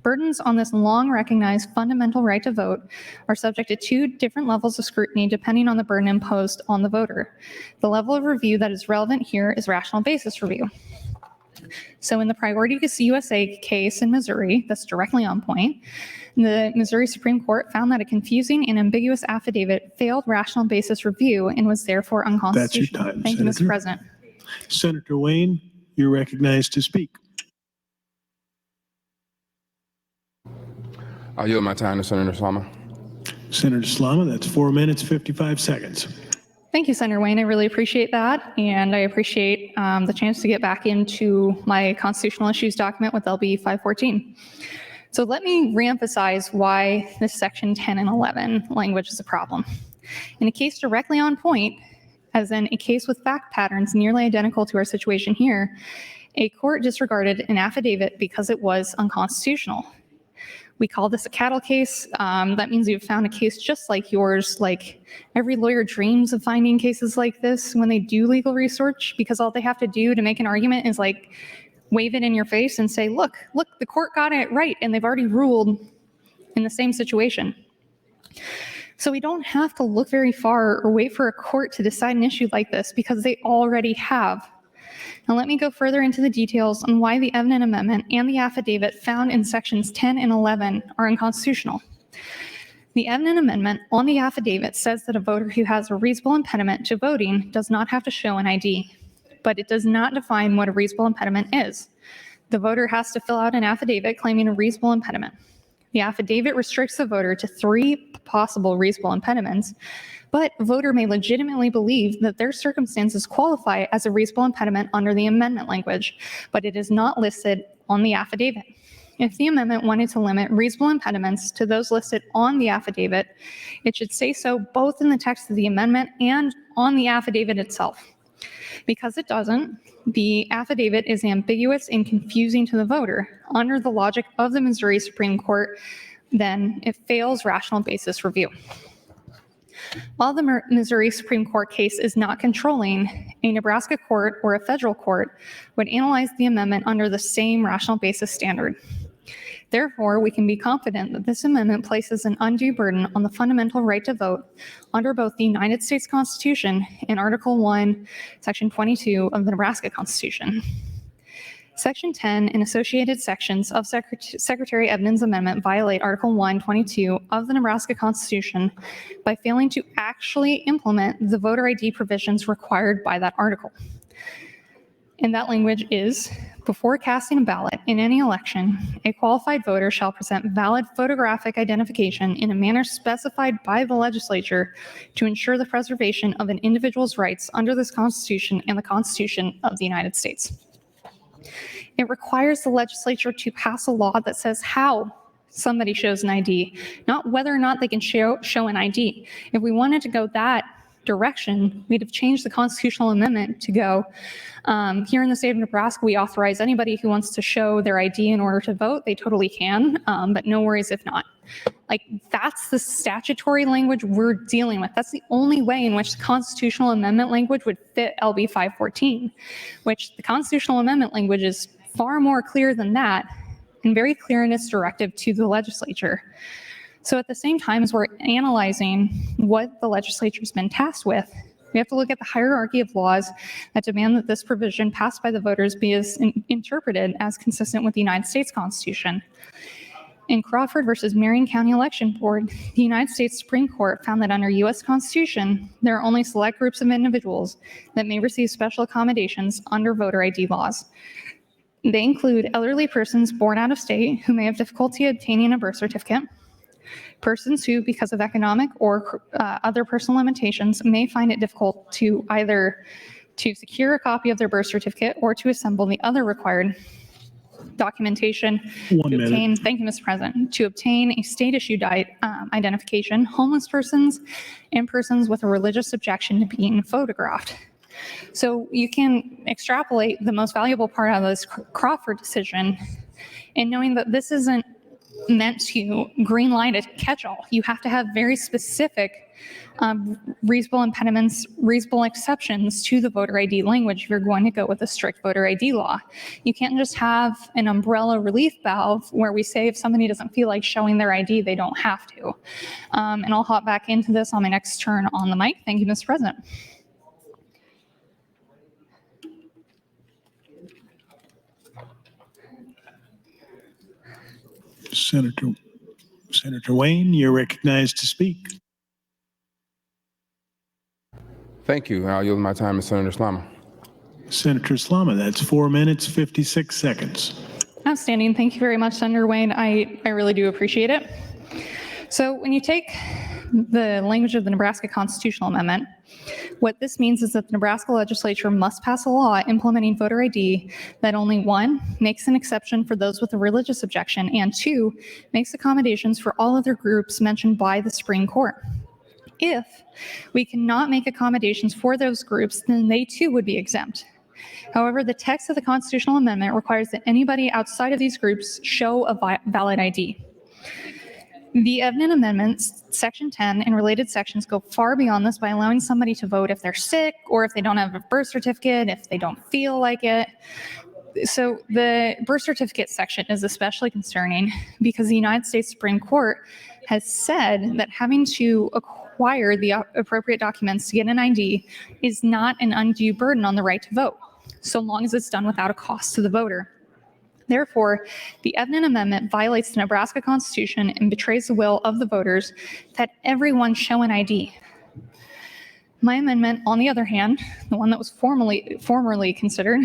Burdens on this long recognized fundamental right to vote are subject to 2 different levels of scrutiny depending on the burden imposed on the voter. The level of review that is relevant here is rational basis review. So in the Priority USA case in Missouri, that's directly on point, the Missouri Supreme Court found that a confusing and ambiguous affidavit failed rational basis review and was therefore unconstitutional. That's your time, Thank Senator. you, Mr. President. Senator Wayne, you're recognized to speak. I yield my time to Senator Slama. Senator Slama, that's 4 minutes, 55 seconds. Thank you, Senator Wayne. I really appreciate that. And I appreciate the chance to get back into my constitutional issues document with LB 514. So let me reemphasize why this section 10 and 11 language is a problem. In a case directly on point, as in a case with fact patterns nearly identical to our situation here, a court disregarded an affidavit because it was unconstitutional. We call this a cattle case. That means you've found a case just like yours. Like every lawyer dreams of finding cases like this when they do legal research, because all they have to do to make an argument is like wave it in your face and say, look, the court got it right, and they've already ruled in the same situation. So we don't have to look very far or wait for a court to decide an issue like this because they already have. Now let me go further into the details on why the Evidence Amendment and the affidavit found in sections 10 and 11 are unconstitutional. The Evidence Amendment on the affidavit says that a voter who has a reasonable impediment to voting does not have to show an ID, but it does not define what a reasonable impediment is. The voter has to fill out an affidavit claiming a reasonable impediment. The affidavit restricts the voter to 3 possible reasonable impediments, but a voter may legitimately believe that their circumstances qualify as a reasonable impediment under the amendment language, but it is not listed on the affidavit. If the amendment wanted to limit reasonable impediments to those listed on the affidavit, it should say so both in the text of the amendment and on the affidavit itself. Because it doesn't, the affidavit is ambiguous and confusing to the voter. Under the logic of the Missouri Supreme Court, then it fails rational basis review. While the Missouri Supreme Court case is not controlling, a Nebraska court or a federal court would analyze the amendment under the same rational basis standard. Therefore, we can be confident that this amendment places an undue burden on the fundamental right to vote under both the United States Constitution and Article 1, Section 22 of the Nebraska Constitution. Section 10 and associated sections of Secretary Ebden's amendment violate Article 122 of the Nebraska Constitution by failing to actually implement the voter ID provisions required by that article. And that language is, before casting a ballot in any election, a qualified voter shall present valid photographic identification in a manner specified by the legislature to ensure the preservation of an individual's rights under this Constitution and the Constitution of the United States. It requires the legislature to pass a law that says how somebody shows an ID, not whether or not they can show an ID. If we wanted to go that direction, we'd have changed the constitutional amendment to go, here in the state of Nebraska, we authorize anybody who wants to show their ID in order to vote, they totally can, but no worries if not. Like, that's the statutory language we're dealing with. That's the only way in which the constitutional amendment language would fit LB 514, which the constitutional amendment language is far more clear than that and very clear in its directive to the legislature. So at the same time as we're analyzing what the legislature's been tasked with, we have to look at the hierarchy of laws that demand that this provision passed by the voters be interpreted as consistent with the United States Constitution. In Crawford versus Marion County Election Board, the United States Supreme Court found that under U.S. Constitution, there are only select groups of individuals that may receive special accommodations under voter ID laws. They include elderly persons born out of state who may have difficulty obtaining a birth certificate, persons who, because of economic or other personal limitations, may find it difficult to either to secure a copy of their birth certificate or to assemble the other required documentation to obtain, thank you, Mr. President, to obtain a state-issued identification, homeless persons, and persons with a religious objection to being photographed. So you can extrapolate the most valuable part out of this Crawford decision in knowing that this isn't meant to green light a catch-all. You have to have very specific reasonable impediments, reasonable exceptions to the voter ID language if you're going to go with a strict voter ID law. You can't just have an umbrella relief valve where we say if somebody doesn't feel like showing their ID, they don't have to. And I'll hop back into this on my next turn on the mic. Thank you, Mr. President. Senator Wayne, you're recognized to speak. Thank you. I'll yield my time to Senator Slama. Senator Slama, that's 4 minutes, 56 seconds. Outstanding. Thank you very much, Senator Wayne. I really do appreciate it. So when you take the language of the Nebraska Constitutional Amendment, what this means is that the Nebraska Legislature must pass a law implementing voter ID that only, 1, makes an exception for those with a religious objection, and 2, makes accommodations for all other groups mentioned by the Supreme Court. If we cannot make accommodations for those groups, then they too would be exempt. However, the text of the constitutional amendment requires that anybody outside of these groups show a valid ID. The Ebden Amendments, Section 10 and related sections go far beyond this by allowing somebody to vote if they're sick or if they don't have a birth certificate, if they don't feel like it. So the birth certificate section is especially concerning because the United States Supreme Court has said that having to acquire the appropriate documents to get an ID is not an undue burden on the right to vote, so long as it's done without a cost to the voter. Therefore, the Ebden Amendment violates the Nebraska Constitution and betrays the will of the voters that everyone show an ID. My amendment, on the other hand, the one that was formerly considered,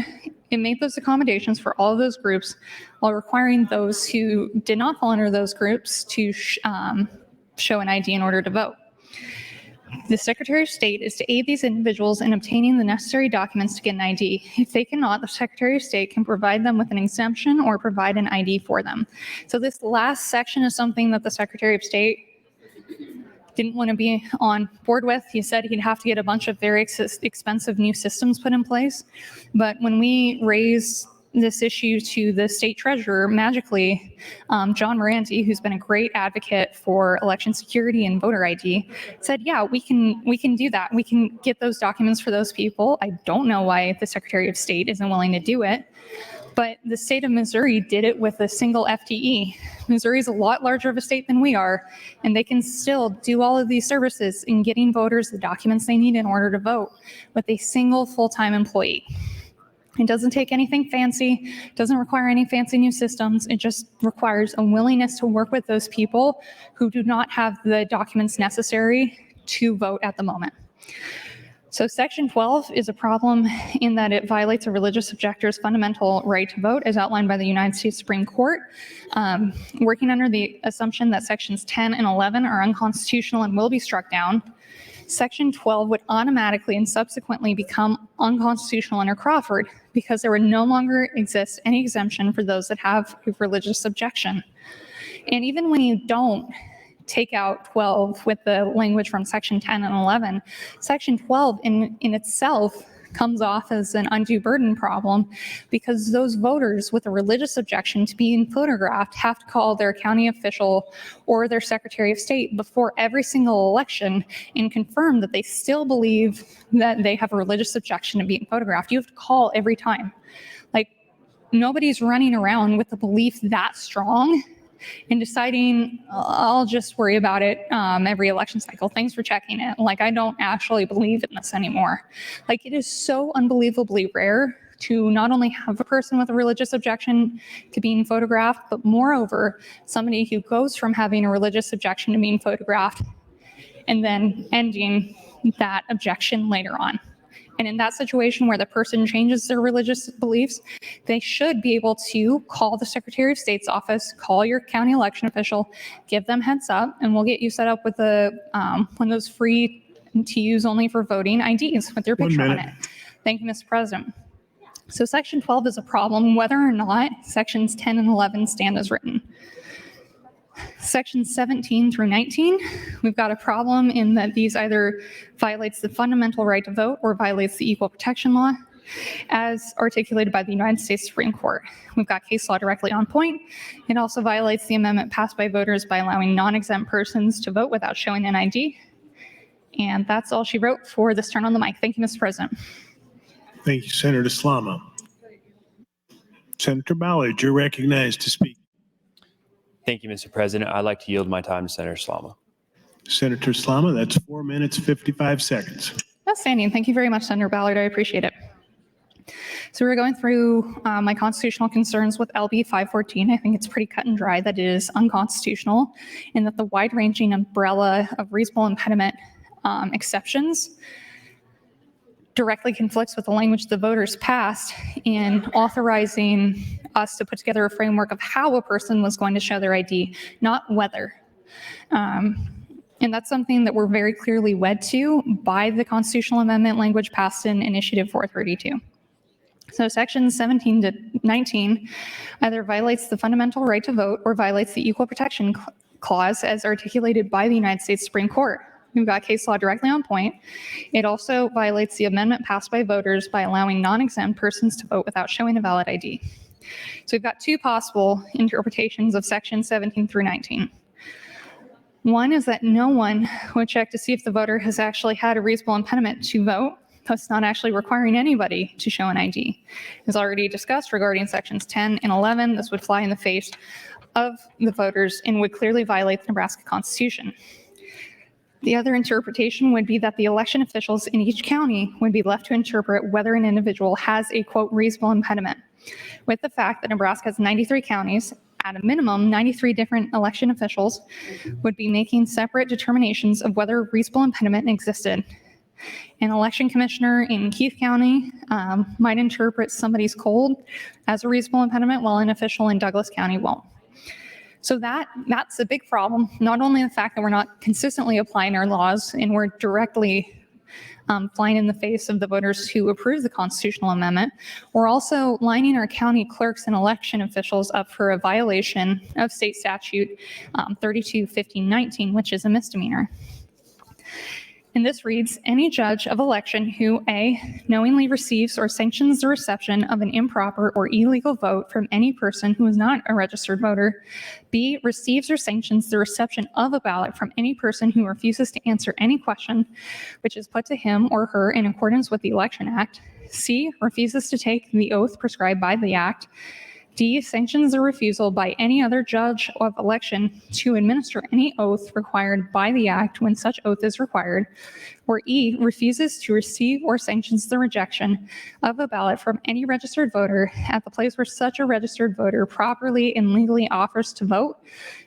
it made those accommodations for all of those groups while requiring those who did not fall under those groups to show an ID in order to vote. The Secretary of State is to aid these individuals in obtaining the necessary documents to get an ID. If they cannot, the Secretary of State can provide them with an exemption or provide an ID for them. So this last section is something that the Secretary of State didn't want to be on board with. He said he'd have to get a bunch of very expensive new systems put in place. But when we raised this issue to the state treasurer, magically, John Moranti, who's been a great advocate for election security and voter ID, said, yeah, we can do that. We can get those documents for those people. I don't know why the Secretary of State isn't willing to do it. But the state of Missouri did it with a single FTE. Missouri is a lot larger of a state than we are, and they can still do all of these services in getting voters the documents they need in order to vote with a single full-time employee. It doesn't take anything fancy, doesn't require any fancy new systems. It just requires a willingness to work with those people who do not have the documents necessary to vote at the moment. So Section 12 is a problem in that it violates a religious objector's fundamental right to vote as outlined by the United States Supreme Court, working under the assumption that Sections 10 and 11 are unconstitutional and will be struck down. Section 12 would automatically and subsequently become unconstitutional under Crawford because there would no longer exist any exemption for those that have a religious objection. And even when you don't take out 12 with the language from Section 10 and 11, Section 12 in itself comes off as an undue burden problem because those voters with a religious objection to being photographed have to call their county official or their Secretary of State before every single election and confirm that they still believe that they have a religious objection to being photographed. You have to call every time. Like, nobody's running around with the belief that strong and deciding, I'll just worry about it every election cycle. Thanks for checking it. Like, I don't actually believe in this anymore. Like, it is so unbelievably rare to not only have a person with a religious objection to being photographed, but moreover, somebody who goes from having a religious objection to being photographed and then ending that objection later on. And in that situation where the person changes their religious beliefs, they should be able to call the Secretary of State's office, call your county election official, give them heads up, and we'll get you set up with one of those free to use only for voting IDs with your picture on it. Thank you, Mr. President. So Section 12 is a problem whether or not Sections 10 and 11 stand as written. Sections 17 through 19, we've got a problem in that these either violates the fundamental right to vote or violates the equal protection law as articulated by the United States Supreme Court. We've got case law directly on point. It also violates the amendment passed by voters by allowing non-exempt persons to vote without showing an ID. And that's all she wrote for this turn on the mic. Thank you, Mr. President. Thank you, Senator Slama. Senator Ballard, you're recognized to speak. Thank you, Mr. President. I'd like to yield my time to Senator Slama. Senator Slama, that's 4 minutes, 55 seconds. Outstanding. Thank you very much, Senator Ballard. I appreciate it. So we're going through my constitutional concerns with LB 514. I think it's pretty cut and dry that it is unconstitutional and that the wide-ranging umbrella of reasonable impediment exceptions directly conflicts with the language the voters passed in authorizing us to put together a framework of how a person was going to show their ID, not whether. And that's something that we're very clearly wed to by the constitutional amendment language passed in Initiative 432. So sections 17 to 19 either violates the fundamental right to vote or violates the equal protection clause as articulated by the United States Supreme Court. We've got case law directly on point. It also violates the amendment passed by voters by allowing non-exempt persons to vote without showing a valid ID. So we've got two possible interpretations of section 17 through 19. One is that no one would check to see if the voter has actually had a reasonable impediment to vote, thus not actually requiring anybody to show an ID. As already discussed regarding sections 10 and 11, this would fly in the face of the voters and would clearly violate the Nebraska Constitution. The other interpretation would be that the election officials in each county would be left to interpret whether an individual has a, quote, reasonable impediment. With the fact that Nebraska has 93 counties, at a minimum, 93 different election officials would be making separate determinations of whether a reasonable impediment existed. An election commissioner in Keith County might interpret somebody's cold as a reasonable impediment, while an official in Douglas County won't. So that's a big problem. Not only the fact that we're not consistently applying our laws and we're directly flying in the face of the voters who approved the constitutional amendment, we're also lining our county clerks and election officials up for a violation of state statute 32-15-19, which is a misdemeanor. And this reads, any judge of election who A, knowingly receives or sanctions the reception of an improper or illegal vote from any person who is not a registered voter, B, receives or sanctions the reception of a ballot from any person who refuses to answer any question which is put to him or her in accordance with the Election Act, C, refuses to take the oath prescribed by the Act, D, sanctions the refusal by any other judge of election to administer any oath required by the Act when such oath is required, or E, refuses to receive or sanctions the rejection of a ballot from any registered voter at the place where such a registered voter properly and legally offers to vote,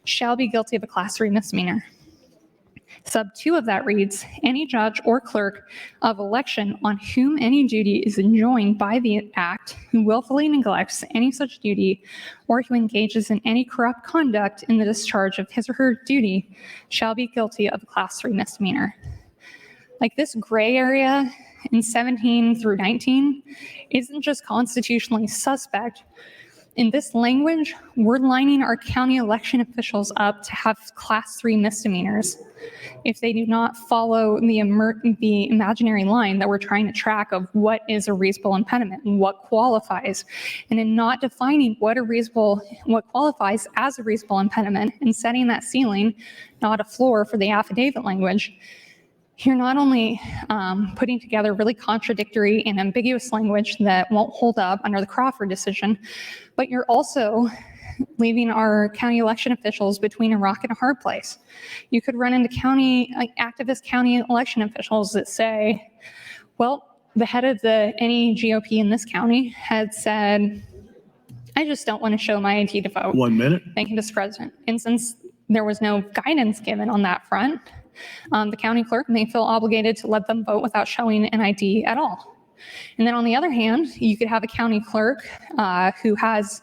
shall be guilty of a Class 3 misdemeanor. Sub 2 of that reads, any judge or clerk of election on whom any duty is enjoined by the Act who willfully neglects any such duty or who engages in any corrupt conduct in the discharge of his or her duty shall be guilty of a Class 3 misdemeanor. Like, this gray area in 17 through 19 isn't just constitutionally suspect. In this language, we're lining our county election officials up to have Class 3 misdemeanors if they do not follow the imaginary line that we're trying to track of what is a reasonable impediment and what qualifies. And in not defining what qualifies as a reasonable impediment and setting that ceiling, not a floor for the affidavit language, you're not only putting together really contradictory and ambiguous language that won't hold up under the Crawford decision, but you're also leaving our county election officials between a rock and a hard place. You could run into activist county election officials that say, well, the head of any GOP in this county had said, I just don't want to show my ID to vote. 1 minute. Thank you, Mr. President. And since there was no guidance given on that front, the county clerk may feel obligated to let them vote without showing an ID at all. And then on the other hand, you could have a county clerk who has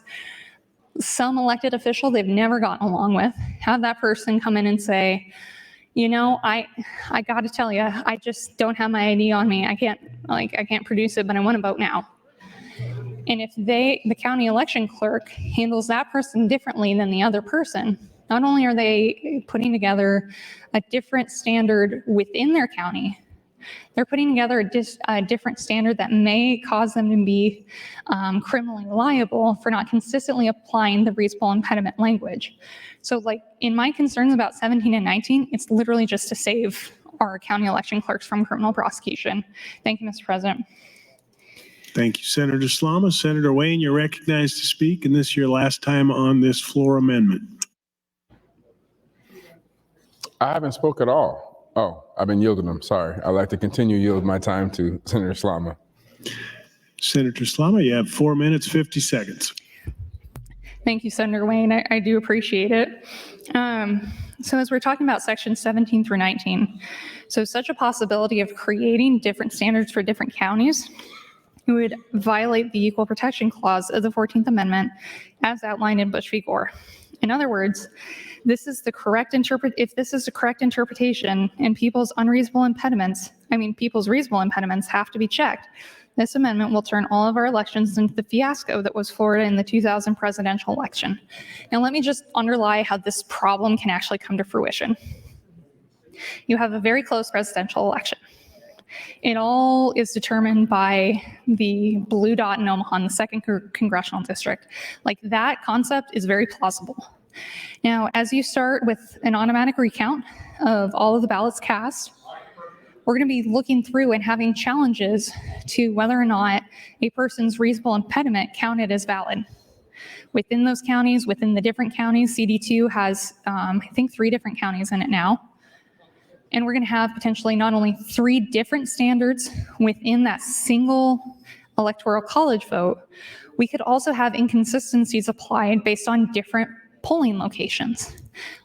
some elected official they've never gotten along with, have that person come in and say, you know, I got to tell you, I just don't have my ID on me. I can't produce it, but I want to vote now. And if the county election clerk handles that person differently than the other person, not only are they putting together a different standard within their county, they're putting together a different standard that may cause them to be criminally liable for not consistently applying the reasonable impediment language. So, like, in my concerns about 17 and 19, it's literally just to save our county election clerks from criminal prosecution. Thank you, Mr. President. Thank you, Senator Slama. Senator Wayne, you're recognized to speak, and this is your last time on this floor amendment. I haven't spoke at all. Oh, I've been yielding them. Sorry. I'd like to continue to yield my time to Senator Slama. Senator Slama, you have 4 minutes, 50 seconds. Thank you, Senator Wayne. I do appreciate it. So as we're talking about sections 17 through 19, so such a possibility of creating different standards for different counties would violate the Equal Protection Clause of the 14th Amendment as outlined in Bush v. Gore. In other words, if this is the correct interpretation and people's reasonable impediments have to be checked, this amendment will turn all of our elections into the fiasco that was Florida in the 2000 presidential election. Now, let me just underline how this problem can actually come to fruition. You have a very close presidential election. It all is determined by the blue dot in Omaha in the 2nd Congressional District. Like, that concept is very plausible. Now, as you start with an automatic recount of all of the ballots cast, we're going to be looking through and having challenges to whether or not a person's reasonable impediment counted as valid. Within those counties, within the different counties, CD2 has, I think, 3 different counties in it now. And we're going to have potentially not only 3 different standards within that single electoral college vote, we could also have inconsistencies applied based on different polling locations.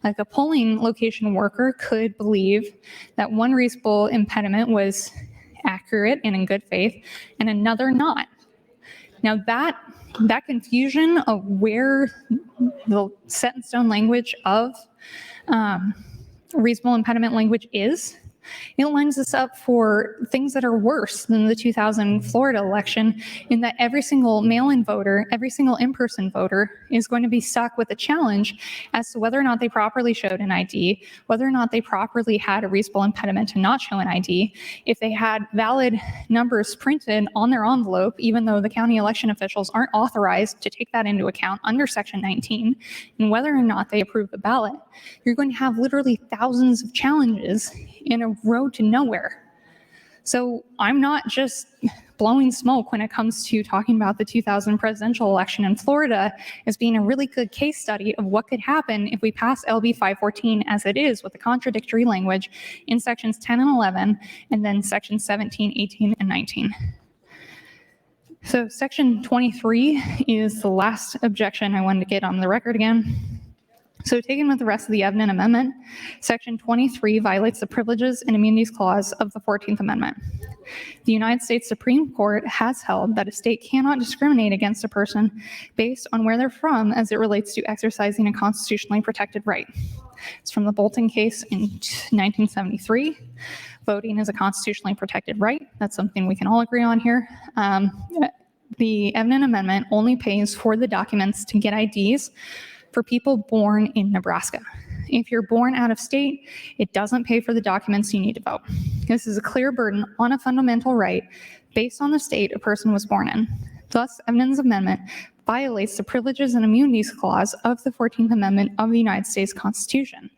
Like, a polling location worker could believe that one reasonable impediment was accurate and in good faith, and another not. Now that confusion of where the set in stone language of reasonable impediment language is, it lines us up for things that are worse than the 2000 Florida election, in that every single mail-in voter, every single in-person voter is going to be stuck with a challenge as to whether or not they properly showed an ID, whether or not they properly had a reasonable impediment to not show an ID, if they had valid numbers printed on their envelope, even though the county election officials aren't authorized to take that into account under Section 19, and whether or not they approve the ballot. You're going to have literally thousands of challenges in a road to nowhere. So I'm not just blowing smoke when it comes to talking about the 2000 presidential election in Florida as being a really good case study of what could happen if we pass LB 514 as it is, with the contradictory language in sections 10 and 11, and then sections 17, 18, and 19. So section 23 is the last objection I wanted to get on the record again. So taken with the rest of the Evnen Amendment, Section 23 violates the Privileges and Immunities Clause of the 14th Amendment. The United States Supreme Court has held that a state cannot discriminate against a person based on where they're from as it relates to exercising a constitutionally protected right. It's from the Bolton case in 1973. Voting is a constitutionally protected right. That's something we can all agree on here. The Evnen Amendment only pays for the documents to get IDs for people born in Nebraska. If you're born out of state, it doesn't pay for the documents you need to vote. This is a clear burden on a fundamental right based on the state a person was born in. Thus, Evnen's amendment violates the Privileges and Immunities Clause of the 14th Amendment of the United States Constitution.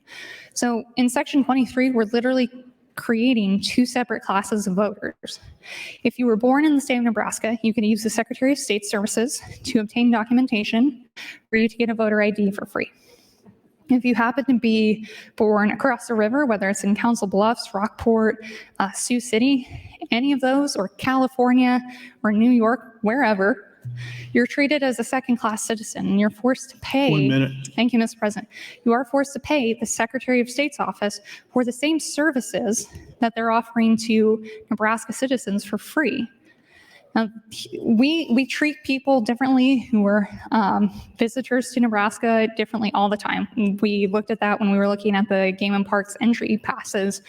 So in Section 23, we're literally creating two separate classes of voters. If you were born in the state of Nebraska, you could use the Secretary of State Services to obtain documentation for you to get a voter ID for free. If you happen to be born across the river, whether it's in Council Bluffs, Rockport, Sioux City, any of those, or California, or New York, wherever, you're treated as a second-class citizen, and you're forced to pay. 1 minute. Thank you, Mr. President. You are forced to pay the Secretary of State's office for the same services that they're offering to Nebraska citizens for free. Now, we treat people differently who are visitors to Nebraska differently all the time. We looked at that when we were looking at the Game and Parks entry passes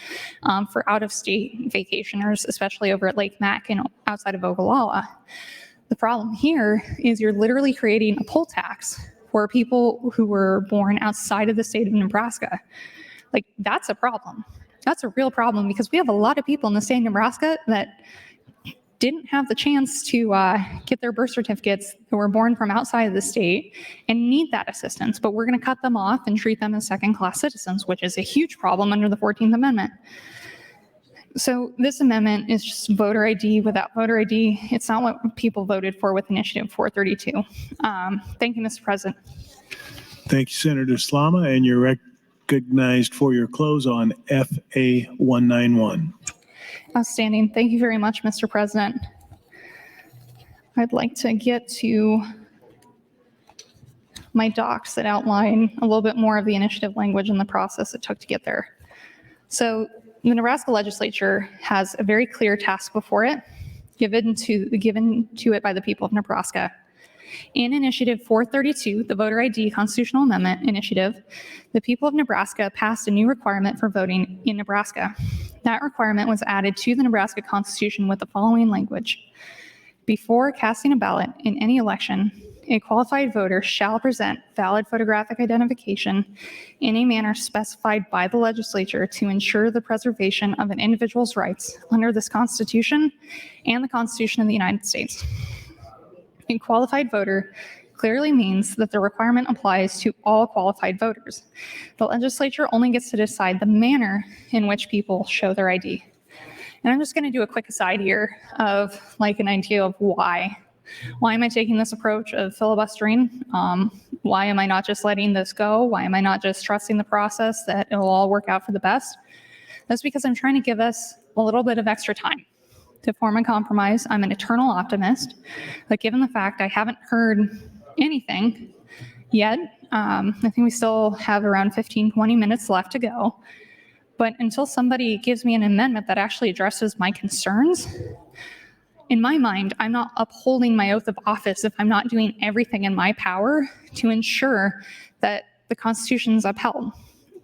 for out-of-state vacationers, especially over at Lake Mac and outside of Ogallala. The problem here is you're literally creating a poll tax for people who were born outside of the state of Nebraska. Like, that's a problem. That's a real problem, because we have a lot of people in the state of Nebraska that didn't have the chance to get their birth certificates that were born from outside of the state and need that assistance. But we're going to cut them off and treat them as second-class citizens, which is a huge problem under the 14th Amendment. So this amendment is just voter ID without voter ID. It's not what people voted for with Initiative 432. Thank you, Mr. President. Thank you, Senator Slama, and you're recognized for your close on FA 191. Outstanding. Thank you very much, Mr. President. I'd like to get to my docs that outline a little bit more of the initiative language and the process it took to get there. So the Nebraska Legislature has a very clear task before it, given to it by the people of Nebraska. In Initiative 432, the Voter ID Constitutional Amendment Initiative, the people of Nebraska passed a new requirement for voting in Nebraska. That requirement was added to the Nebraska Constitution with the following language: before casting a ballot in any election, a qualified voter shall present valid photographic identification in a manner specified by the legislature to ensure the preservation of an individual's rights under this Constitution and the Constitution of the United States. A qualified voter clearly means that the requirement applies to all qualified voters. The legislature only gets to decide the manner in which people show their ID. And I'm just going to do a quick aside here of like an idea of why. Why am I taking this approach of filibustering? Why am I not just letting this go? Why am I not just trusting the process that it'll all work out for the best? That's because I'm trying to give us a little bit of extra time to form a compromise. I'm an eternal optimist, but given the fact I haven't heard anything yet, I think we still have around 15, 20 minutes left to go. But until somebody gives me an amendment that actually addresses my concerns, in my mind, I'm not upholding my oath of office if I'm not doing everything in my power to ensure that the Constitution is upheld.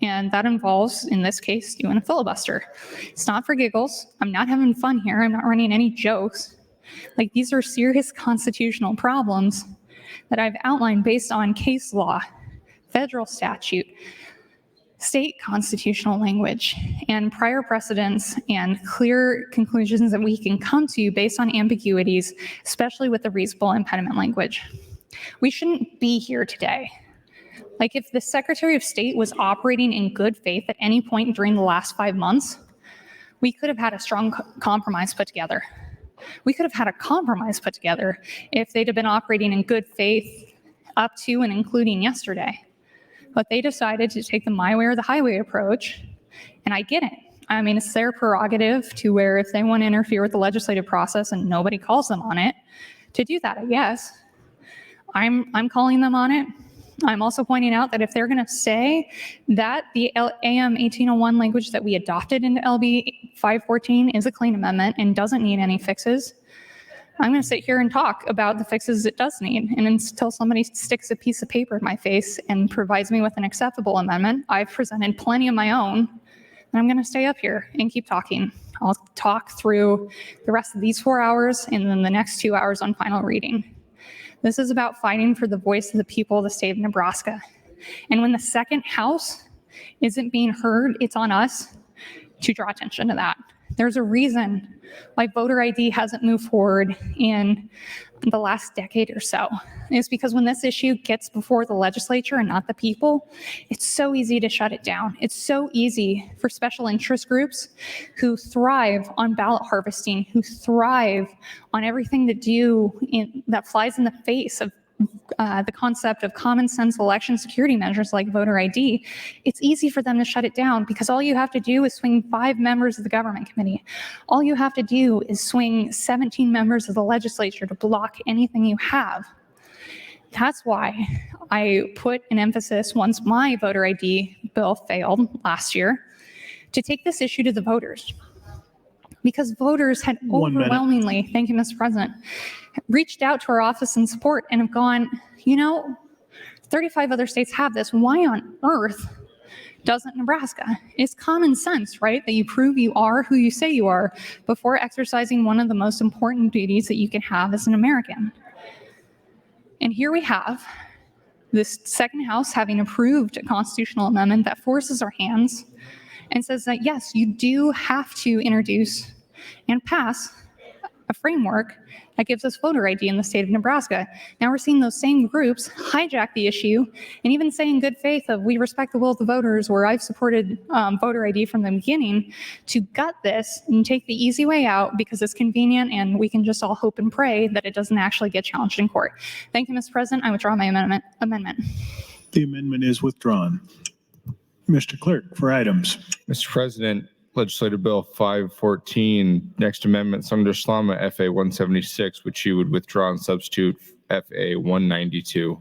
And that involves, in this case, doing a filibuster. It's not for giggles. I'm not having fun here. I'm not running any jokes. Like, these are serious constitutional problems that I've outlined based on case law, federal statute, state constitutional language, and prior precedents and clear conclusions that we can come to based on ambiguities, especially with the reasonable impediment language. We shouldn't be here today. Like, if the Secretary of State was operating in good faith at any point during the last 5 months, we could have had a strong compromise put together. We could have had a compromise put together if they'd have been operating in good faith up to and including yesterday. But they decided to take the my way or the highway approach, and I get it. I mean, it's their prerogative to where if they want to interfere with the legislative process and nobody calls them on it, to do that, I guess. I'm calling them on it. I'm also pointing out that if they're going to say that the AM 1801 language that we adopted into LB 514 is a clean amendment and doesn't need any fixes, I'm going to sit here and talk about the fixes it does need. And until somebody sticks a piece of paper in my face and provides me with an acceptable amendment, I've presented plenty of my own, and I'm going to stay up here and keep talking. I'll talk through the rest of these 4 hours and then the next 2 hours on final reading. This is about fighting for the voice of the people of the state of Nebraska. And when the second house isn't being heard, it's on us to draw attention to that. There's a reason why voter ID hasn't moved forward in the last decade or so. It's because when this issue gets before the legislature and not the people, it's so easy to shut it down. It's so easy for special interest groups who thrive on ballot harvesting, who thrive on everything that flies in the face of the concept of common sense election security measures like voter ID. It's easy for them to shut it down because all you have to do is swing 5 members of the government committee. All you have to do is swing 17 members of the legislature to block anything you have. That's why I put an emphasis, once my voter ID bill failed last year, to take this issue to the voters. Because voters had overwhelmingly, thank you, Mr. President, reached out to our office in support and have gone, 35 other states have this. Why on earth doesn't Nebraska? It's common sense, right? That you prove you are who you say you are before exercising one of the most important duties that you can have as an American. And here we have this second house having approved a constitutional amendment that forces our hands and says that, yes, you do have to introduce and pass a framework that gives us voter ID in the state of Nebraska. Now we're seeing those same groups hijack the issue and even say in good faith of we respect the will of the voters, where I've supported voter ID from the beginning, to gut this and take the easy way out because it's convenient and we can just all hope and pray that it doesn't actually get challenged in court. Thank you, Mr. President. I withdraw my amendment. The amendment is withdrawn. Mr. Clerk, for items. Mr. President, Legislative Bill 514, next amendment, Senator Slama, FA 176, which you would withdraw and substitute FA 192.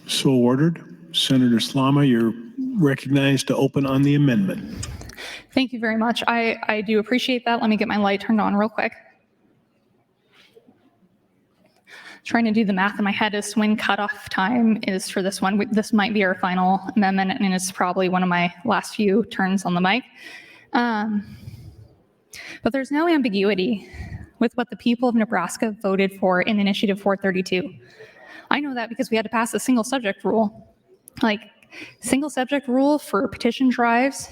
So ordered. Senator Slama, you're recognized to open on the amendment. Thank you very much. I do appreciate that. Let me get my light turned on real quick. Trying to do the math in my head as to when cutoff time is for this one. This might be our final amendment, and it's probably one of my last few turns on the mic. But there's no ambiguity with what the people of Nebraska voted for in Initiative 432. I know that because we had to pass a single subject rule. Like, single subject rule for petition drives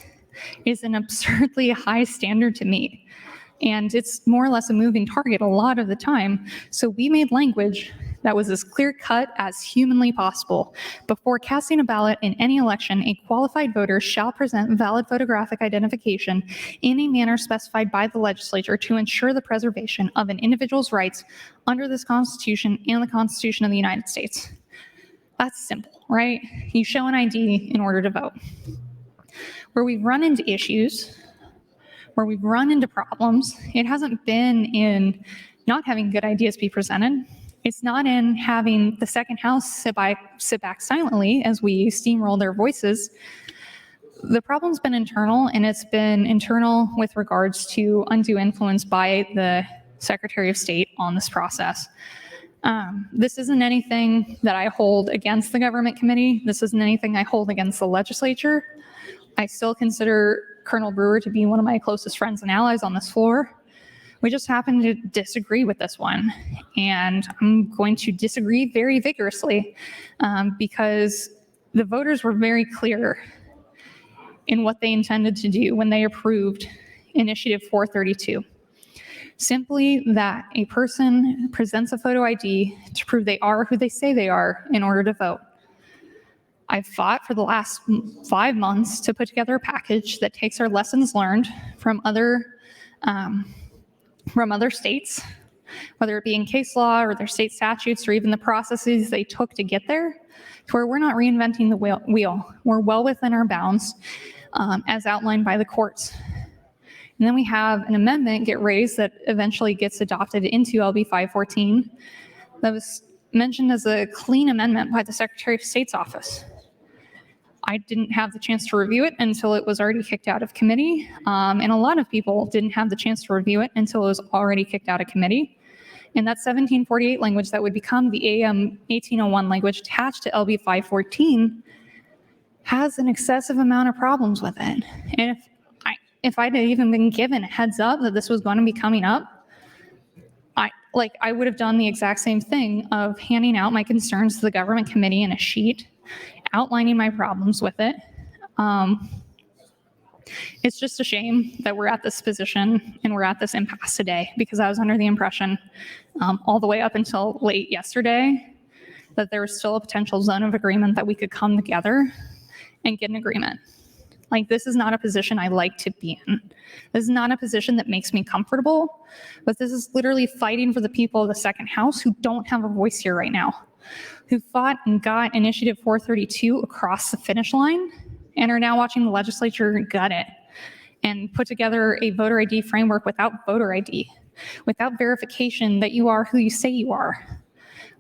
is an absurdly high standard to meet. And it's more or less a moving target a lot of the time. So we made language that was as clear cut as humanly possible. Before casting a ballot in any election, a qualified voter shall present valid photographic identification in a manner specified by the legislature to ensure the preservation of an individual's rights under this Constitution and the Constitution of the United States. That's simple, right? You show an ID in order to vote. Where we've run into issues, where we've run into problems, it hasn't been in not having good ideas be presented. It's not in having the second house sit back silently as we steamroll their voices. The problem's been internal, and it's been internal with regards to undue influence by the Secretary of State on this process. This isn't anything that I hold against the government committee. This isn't anything I hold against the legislature. I still consider Colonel Brewer to be one of my closest friends and allies on this floor. We just happen to disagree with this one. And I'm going to disagree very vigorously because the voters were very clear in what they intended to do when they approved Initiative 432. Simply that a person presents a photo ID to prove they are who they say they are in order to vote. I've fought for the last 5 months to put together a package that takes our lessons learned from other states, whether it be in case law or their state statutes or even the processes they took to get there, to where we're not reinventing the wheel. We're well within our bounds as outlined by the courts. And then we have an amendment get raised that eventually gets adopted into LB 514 that was mentioned as a clean amendment by the Secretary of State's office. I didn't have the chance to review it until it was already kicked out of committee, and a lot of people didn't have the chance to review it until it was already kicked out of committee. And that 1748 language that would become the AM 1801 language attached to LB 514 has an excessive amount of problems with it. And if I'd even been given a heads up that this was going to be coming up, I would have done the exact same thing of handing out my concerns to the government committee in a sheet, outlining my problems with it. It's just a shame that we're at this position and we're at this impasse today, because I was under the impression all the way up until late yesterday that there was still a potential zone of agreement that we could come together and get an agreement. Like, this is not a position I like to be in. This is not a position that makes me comfortable, but this is literally fighting for the people of the second house who don't have a voice here right now, who fought and got Initiative 432 across the finish line and are now watching the legislature gut it and put together a voter ID framework without voter ID, without verification that you are who you say you are,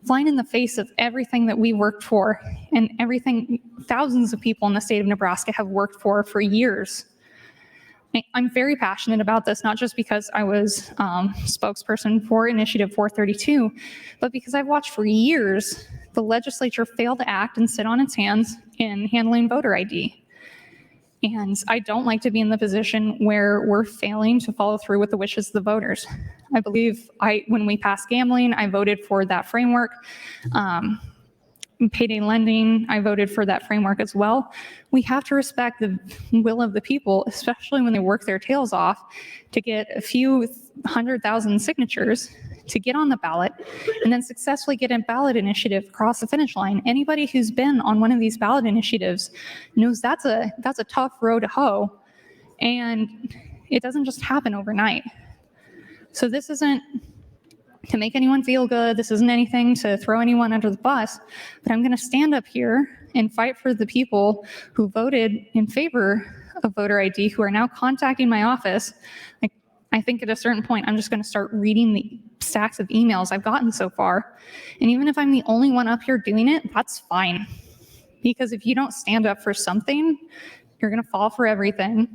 flying in the face of everything that we worked for and everything thousands of people in the state of Nebraska have worked for years. I'm very passionate about this, not just because I was spokesperson for Initiative 432, but because I've watched for years the legislature fail to act and sit on its hands in handling voter ID. And I don't like to be in the position where we're failing to follow through with the wishes of the voters. I believe when we passed gambling, I voted for that framework. Payday lending, I voted for that framework as well. We have to respect the will of the people, especially when they work their tails off to get a few 100,000 signatures to get on the ballot and then successfully get a ballot initiative across the finish line. Anybody who's been on one of these ballot initiatives knows that's a tough row to hoe, and it doesn't just happen overnight. So this isn't to make anyone feel good. This isn't anything to throw anyone under the bus, but I'm going to stand up here and fight for the people who voted in favor of voter ID, who are now contacting my office. I think at a certain point, I'm just going to start reading the stacks of emails I've gotten so far. And even if I'm the only one up here doing it, that's fine. Because if you don't stand up for something, you're going to fall for everything.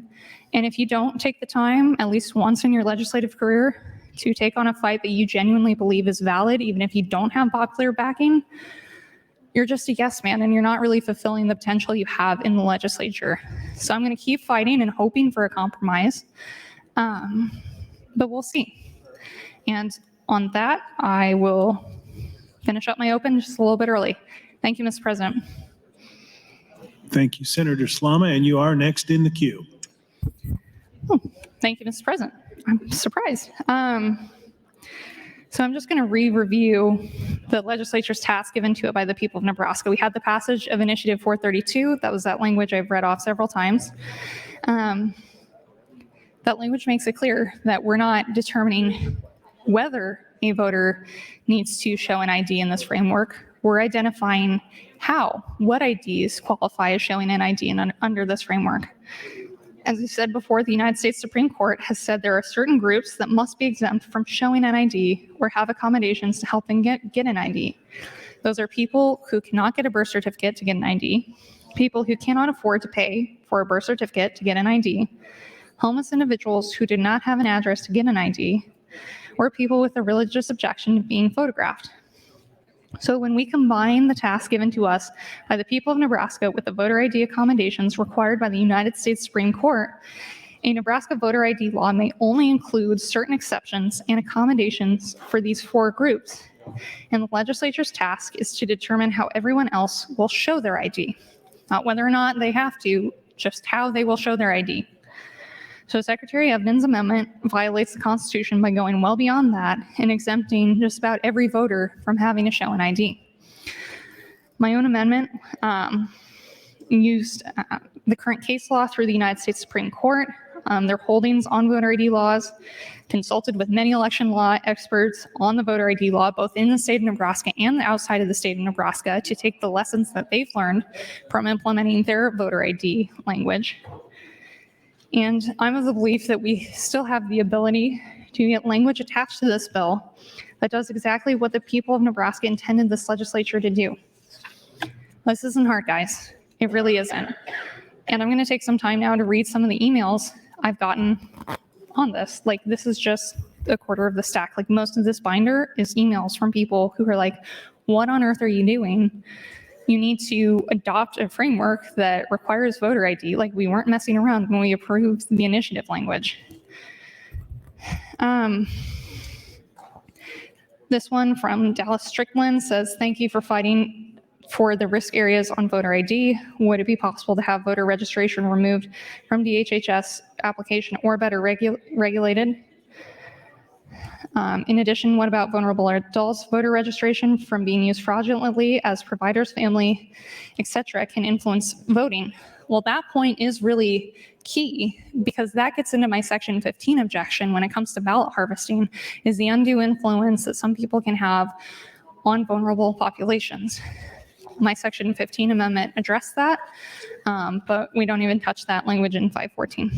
And if you don't take the time, at least once in your legislative career, to take on a fight that you genuinely believe is valid, even if you don't have popular backing, you're just a yes man, and you're not really fulfilling the potential you have in the legislature. So I'm going to keep fighting and hoping for a compromise. But we'll see. And on that, I will finish up my open just a little bit early. Thank you, Mr. President. Thank you, Senator Slama, and you are next in the queue. Oh, thank you, Mr. President. I'm surprised. So I'm just going to re-review the legislature's task given to it by the people of Nebraska. We had the passage of Initiative 432. That was that language I've read off several times. That language makes it clear that we're not determining whether a voter needs to show an ID in this framework. We're identifying how, what IDs qualify as showing an ID under this framework. As I said before, the United States Supreme Court has said there are certain groups that must be exempt from showing an ID or have accommodations to help them get an ID. Those are people who cannot get a birth certificate to get an ID, people who cannot afford to pay for a birth certificate to get an ID, homeless individuals who do not have an address to get an ID, or people with a religious objection to being photographed. So when we combine the task given to us by the people of Nebraska with the voter ID accommodations required by the United States Supreme Court, a Nebraska voter ID law may only include certain exceptions and accommodations for these four groups. And the legislature's task is to determine how everyone else will show their ID. Not whether or not they have to, just how they will show their ID. So Secretary Evans' amendment violates the Constitution by going well beyond that and exempting just about every voter from having to show an ID. My own amendment used the current case law through the United States Supreme Court, their holdings on voter ID laws, consulted with many election law experts on the voter ID law, both in the state of Nebraska and outside of the state of Nebraska, to take the lessons that they've learned from implementing their voter ID language. And I'm of the belief that we still have the ability to get language attached to this bill that does exactly what the people of Nebraska intended this legislature to do. This isn't hard, guys. It really isn't. And I'm going to take some time now to read some of the emails I've gotten on this. Like, this is just a quarter of the stack. Like, most of this binder is emails from people who are like, what on earth are you doing? You need to adopt a framework that requires voter ID. Like, we weren't messing around when we approved the initiative language. This one from Dallas Strickland says, thank you for fighting for the risk areas on voter ID. Would it be possible to have voter registration removed from DHHS application or better regulated? In addition, what about vulnerable adults? Voter registration from being used fraudulently as providers, family, etc. can influence voting. Well, that point is really key because that gets into my section 15 objection when it comes to ballot harvesting, is the undue influence that some people can have on vulnerable populations. My section 15 amendment addressed that, but we don't even touch that language in 514.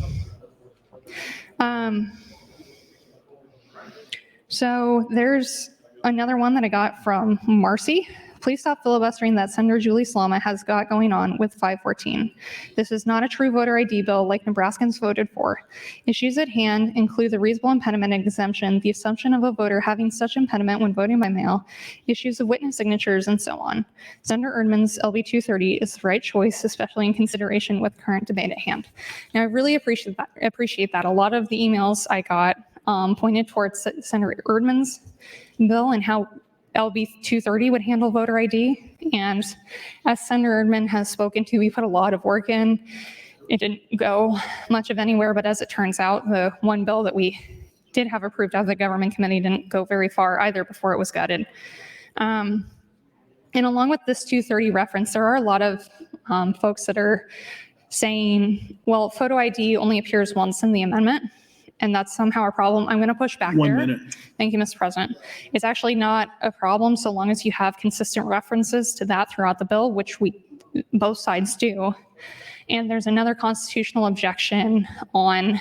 So there's another one that I got from Marcy. Please stop filibustering that Senator Julie Slama has got going on with 514. This is not a true voter ID bill like Nebraskans voted for. Issues at hand include the reasonable impediment exemption, the assumption of a voter having such impediment when voting by mail, issues of witness signatures, and so on. Senator Erdman's LB 230 is the right choice, especially in consideration with current debate at hand. Now, I really appreciate that. A lot of the emails I got pointed towards Senator Erdman's bill and how LB 230 would handle voter ID. And as Senator Erdman has spoken to, we put a lot of work in. It didn't go much of anywhere, but as it turns out, the one bill that we did have approved out of the government committee didn't go very far either before it was gutted. And along with this 230 reference, there are a lot of folks that are saying, well, photo ID only appears once in the amendment, and that's somehow a problem. I'm going to push back there. 1 minute. Thank you, Mr. President. It's actually not a problem so long as you have consistent references to that throughout the bill, which both sides do. And there's another constitutional objection on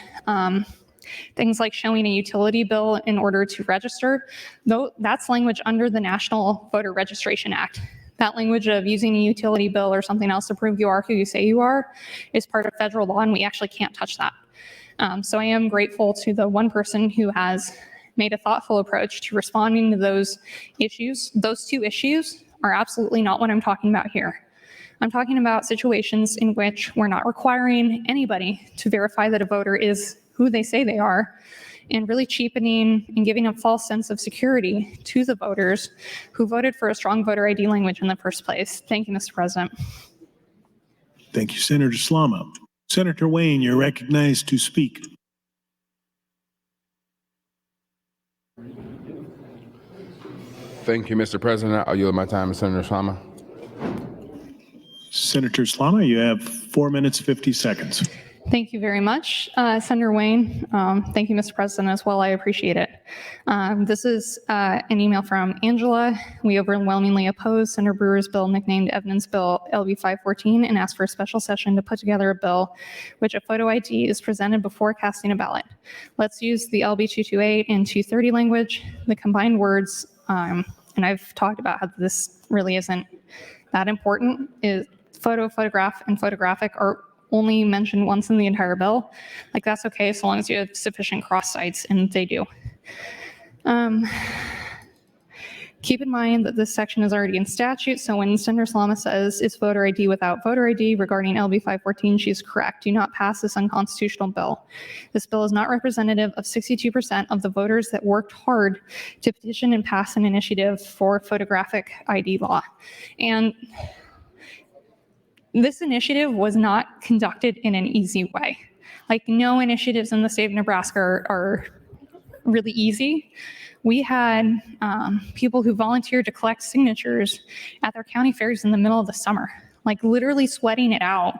things like showing a utility bill in order to register. Though that's language under the National Voter Registration Act. That language of using a utility bill or something else to prove you are who you say you are is part of federal law, and we actually can't touch that. So I am grateful to the one person who has made a thoughtful approach to responding to those issues. Those two issues are absolutely not what I'm talking about here. I'm talking about situations in which we're not requiring anybody to verify that a voter is who they say they are, and really cheapening and giving a false sense of security to the voters who voted for a strong voter ID language in the first place. Thank you, Mr. President. Thank you, Senator Slama. Senator Wayne, you're recognized to speak. Thank you, Mr. President. I'll yield my time to Senator Slama. Senator Slama, you have 4 minutes, 50 seconds. Thank you very much, Senator Wayne. Thank you, Mr. President, as well. I appreciate it. This is an email from Angela. We overwhelmingly oppose Senator Brewer's bill, nicknamed Evans Bill LB 514, and ask for a special session to put together a bill which a photo ID is presented before casting a ballot. Let's use the LB 228 and 230 language. The combined words, and I've talked about how this really isn't that important, is photo, photograph, and photographic are only mentioned once in the entire bill. Like, that's okay so long as you have sufficient cross sites, and they do. Um, Keep in mind that this section is already in statute, so when Senator Salama says it's voter ID without voter ID regarding LB 514, she's correct. Do not pass this unconstitutional bill. This bill is not representative of 62% of the voters that worked hard to petition and pass an initiative for photographic ID law. And this initiative was not conducted in an easy way. Like, no initiatives in the state of Nebraska are really easy. We had people who volunteered to collect signatures at their county fairs in the middle of the summer, like literally sweating it out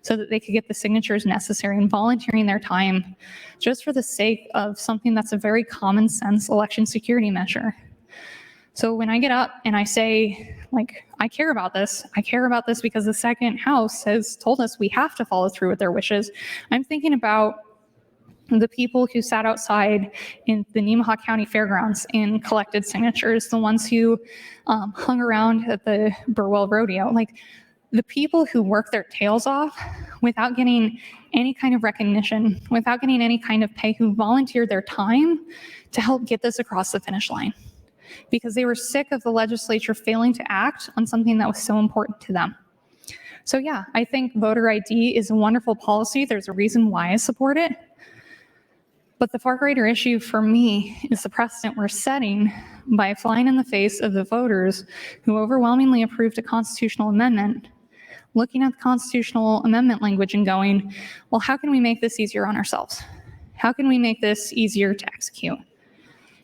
so that they could get the signatures necessary and volunteering their time just for the sake of something that's a very common sense election security measure. So when I get up and I say, like, I care about this because the second house has told us we have to follow through with their wishes, I'm thinking about the people who sat outside in the Nemaha County Fairgrounds and collected signatures, the ones who hung around at the Burwell Rodeo, like the people who work their tails off without getting any kind of recognition, without getting any kind of pay, who volunteered their time to help get this across the finish line because they were sick of the legislature failing to act on something that was so important to them. So yeah, I think voter ID is a wonderful policy. There's a reason why I support it. But the far greater issue for me is the precedent we're setting by flying in the face of the voters who overwhelmingly approved a constitutional amendment, looking at the constitutional amendment language and going, well, how can we make this easier on ourselves? How can we make this easier to execute?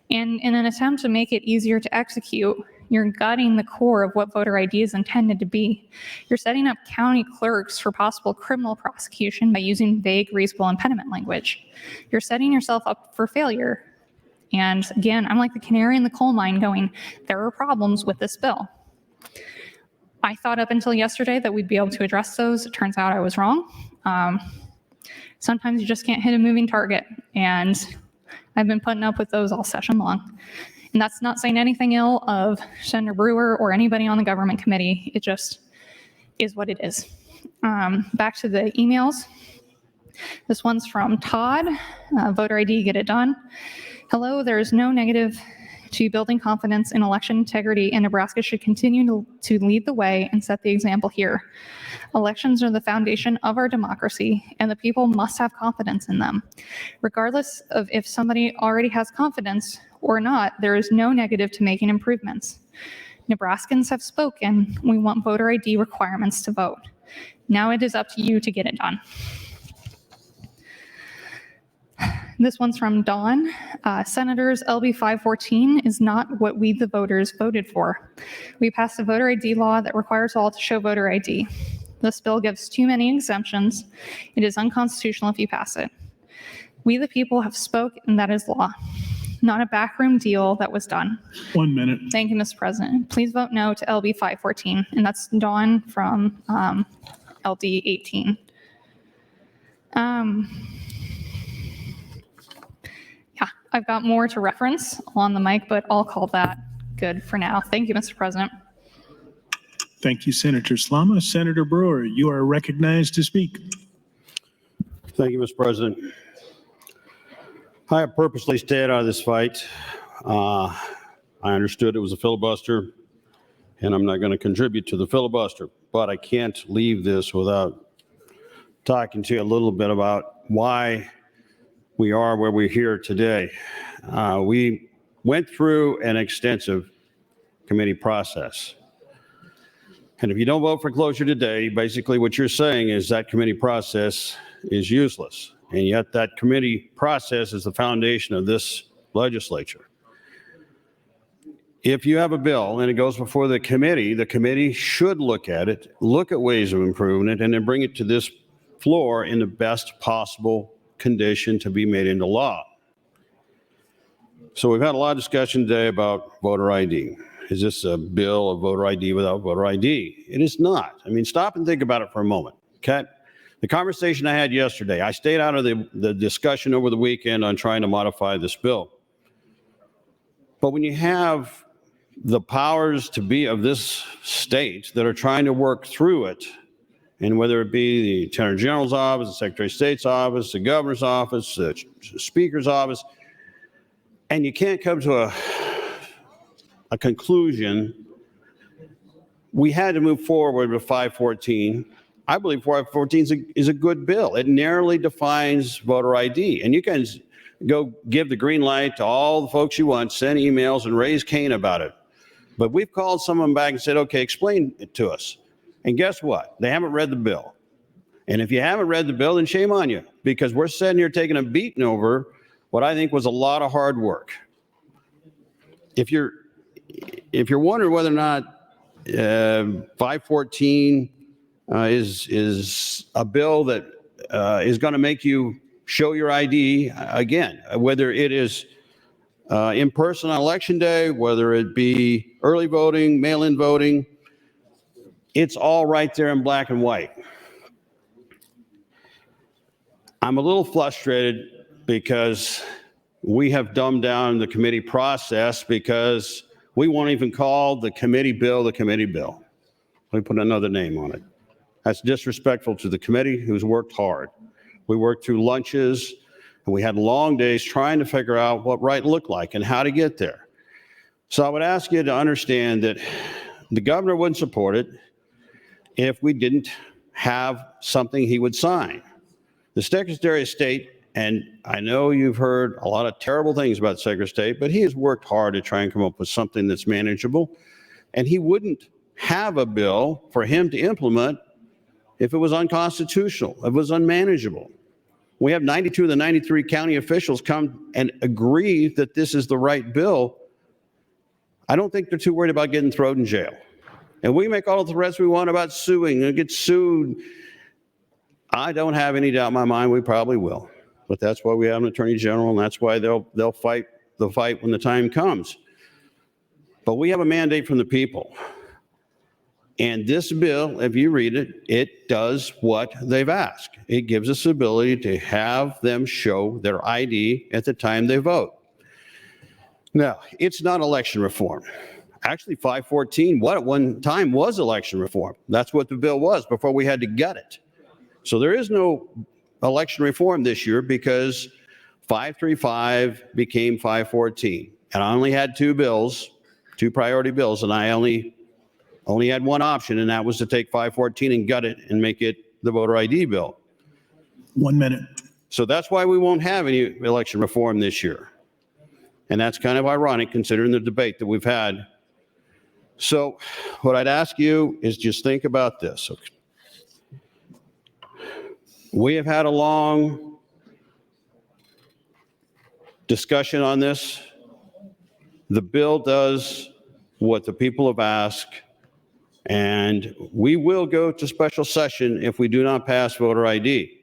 And in an attempt to make it easier to execute, you're gutting the core of what voter ID is intended to be. You're setting up county clerks for possible criminal prosecution by using vague reasonable impediment language. You're setting yourself up for failure. And again, I'm like the canary in the coal mine going, there are problems with this bill. I thought up until yesterday that we'd be able to address those. It turns out I was wrong. Sometimes you just can't hit a moving target. And I've been putting up with those all session long. And that's not saying anything ill of Senator Brewer or anybody on the government committee. It just is what it is. Back to the emails. This one's from Todd, voter ID, get it done. Hello, there is no negative to building confidence in election integrity, and Nebraska should continue to lead the way and set the example here. Elections are the foundation of our democracy, and the people must have confidence in them. Regardless of if somebody already has confidence or not, there is no negative to making improvements. Nebraskans have spoken. We want voter ID requirements to vote. Now it is up to you to get it done. This one's from Dawn. Senators, LB 514 is not what we, the voters, voted for. We passed a voter ID law that requires all to show voter ID. This bill gives too many exemptions. It is unconstitutional if you pass it. We, the people, have spoke, and that is law, not a backroom deal that was done. 1 minute. Thank you, Mr. President. Please vote no to LB 514, and that's Dawn from LD 18. Yeah, I've got more to reference on the mic, but I'll call that good for now. Thank you, Mr. President. Thank you, Senator Slama. Senator Brewer, you are recognized to speak. Thank you, Mr. President. I have purposely stayed out of this fight. I understood it was a filibuster, and I'm not going to contribute to the filibuster, but I can't leave this without talking to you a little bit about why we are where we're here today. We went through an extensive committee process. And if you don't vote for closure today, basically what you're saying is that committee process is useless. And yet that committee process is the foundation of this legislature. If you have a bill and it goes before the committee should look at it, look at ways of improving it, and then bring it to this floor in the best possible condition to be made into law. So we've had a lot of discussion today about voter ID. Is this a bill of voter ID without voter ID? It is not. I mean, stop and think about it for a moment, okay? The conversation I had yesterday, I stayed out of the discussion over the weekend on trying to modify this bill. But when you have the powers to be of this state that are trying to work through it, and whether it be the Attorney General's office, the Secretary of State's office, the Governor's office, the Speaker's office, and you can't come to a conclusion. We had to move forward with 514. I believe 514 is a good bill. It narrowly defines voter ID. And you can go give the green light to all the folks you want, send emails and raise Cain about it. But we've called someone back and said, okay, explain it to us. And guess what? They haven't read the bill. And if you haven't read the bill, then shame on you, because we're sitting here taking a beating over what I think was a lot of hard work. If you're wondering whether or not 514 is a bill that is going to make you show your ID, again, whether it is in person on election day, whether it be early voting, mail-in voting, it's all right there in black and white. I'm a little frustrated because we have dumbed down the committee process because we won't even call the committee bill the committee bill. Let me put another name on it. That's disrespectful to the committee who's worked hard. We worked through lunches and we had long days trying to figure out what right looked like and how to get there. So I would ask you to understand that the governor wouldn't support it if we didn't have something he would sign. The Secretary of State, and I know you've heard a lot of terrible things about the Secretary of State, but he has worked hard to try and come up with something that's manageable. And he wouldn't have a bill for him to implement if it was unconstitutional, if it was unmanageable. We have 92 of the 93 county officials come and agree that this is the right bill. I don't think they're too worried about getting thrown in jail. And we make all the threats we want about suing and get sued. I don't have any doubt in my mind we probably will. But that's why we have an attorney general, and that's why they'll fight the fight when the time comes. But we have a mandate from the people. And this bill, if you read it, it does what they've asked. It gives us the ability to have them show their ID at the time they vote. Now, it's not election reform. Actually, 514, what at one time was election reform. That's what the bill was before we had to gut it. So there is no election reform this year because 535 became 514. And I only had two bills, two priority bills, and I only had one option, and that was to take 514 and gut it and make it the voter ID bill. 1 minute. So that's why we won't have any election reform this year. And that's kind of ironic considering the debate that we've had. So what I'd ask you is just think about this. We have had a long discussion on this. The bill does what the people have asked. And we will go to special session if we do not pass voter ID.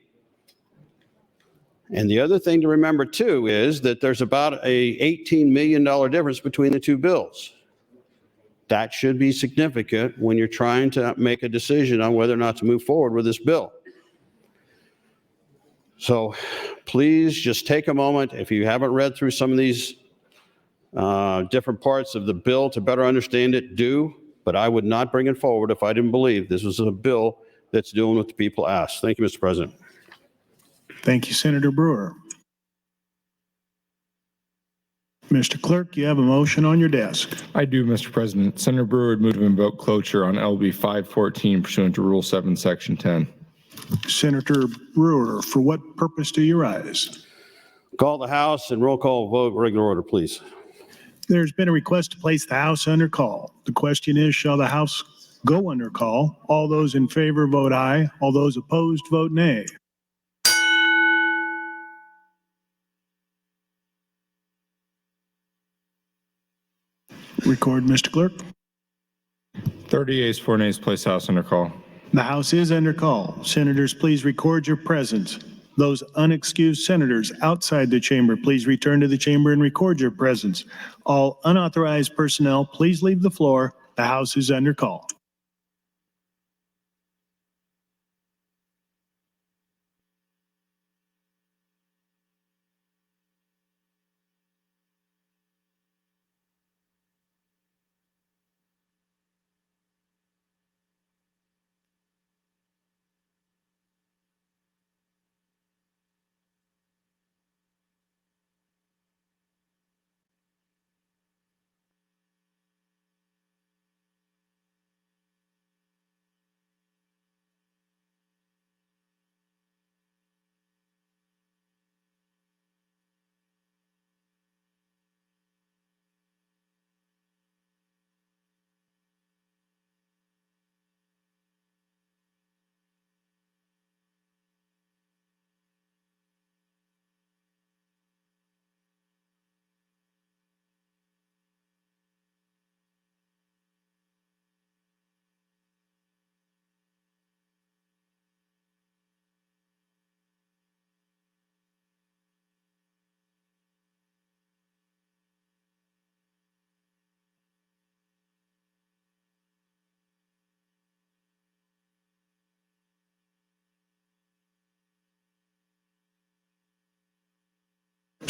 And the other thing to remember too is that there's about a $18 million difference between the two bills. That should be significant when you're trying to make a decision on whether or not to move forward with this bill. So please just take a moment. If you haven't read through some of these different parts of the bill to better understand it, do. But I would not bring it forward if I didn't believe this was a bill that's doing what the people asked. Thank you, Mr. President. Thank you, Senator Brewer. Mr. Clerk, you have a motion on your desk. I do, Mr. President. Senator Brewer would move to invoke cloture on LB 514 pursuant to Rule 7, Section 10. Senator Brewer, for what purpose do you rise? Call the House and roll call vote, regular order, please. There's been a request to place the House under call. The question is, shall the House go under call? All those in favor vote aye. All those opposed vote nay. Record, Mr. Clerk. 30 yeas, 4 nays, place House under call. The House is under call. Senators, please record your presence. Those unexcused senators outside the chamber, please return to the chamber and record your presence. All unauthorized personnel, please leave the floor. The House is under call.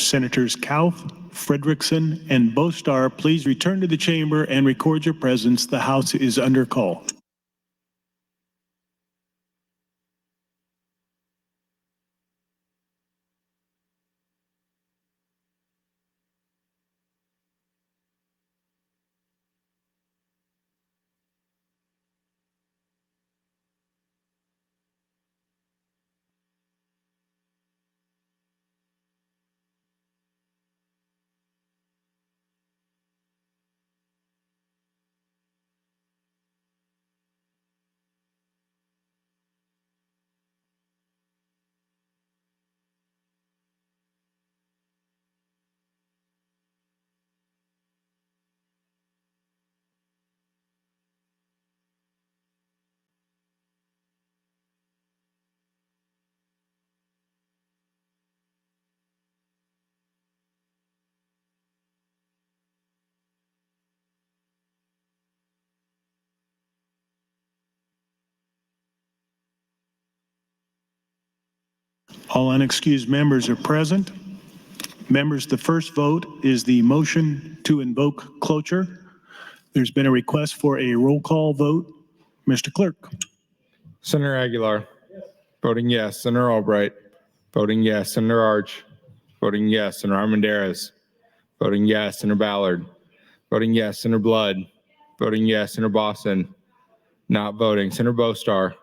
Senators Kauth, Frederickson, and Bostar, please return to the chamber and record your presence. The House is under call. All unexcused members are present. Members, the first vote is the motion to invoke cloture. There's been a request for a roll call vote. Mr. Clerk. Senator Aguilar. Voting yes. Senator Albright. Voting yes. Senator Arch. Voting yes. Senator Armendariz. Voting yes. Senator Ballard. Voting yes. Senator Blood. Voting yes. Senator Boston. Not voting. Senator Bostar.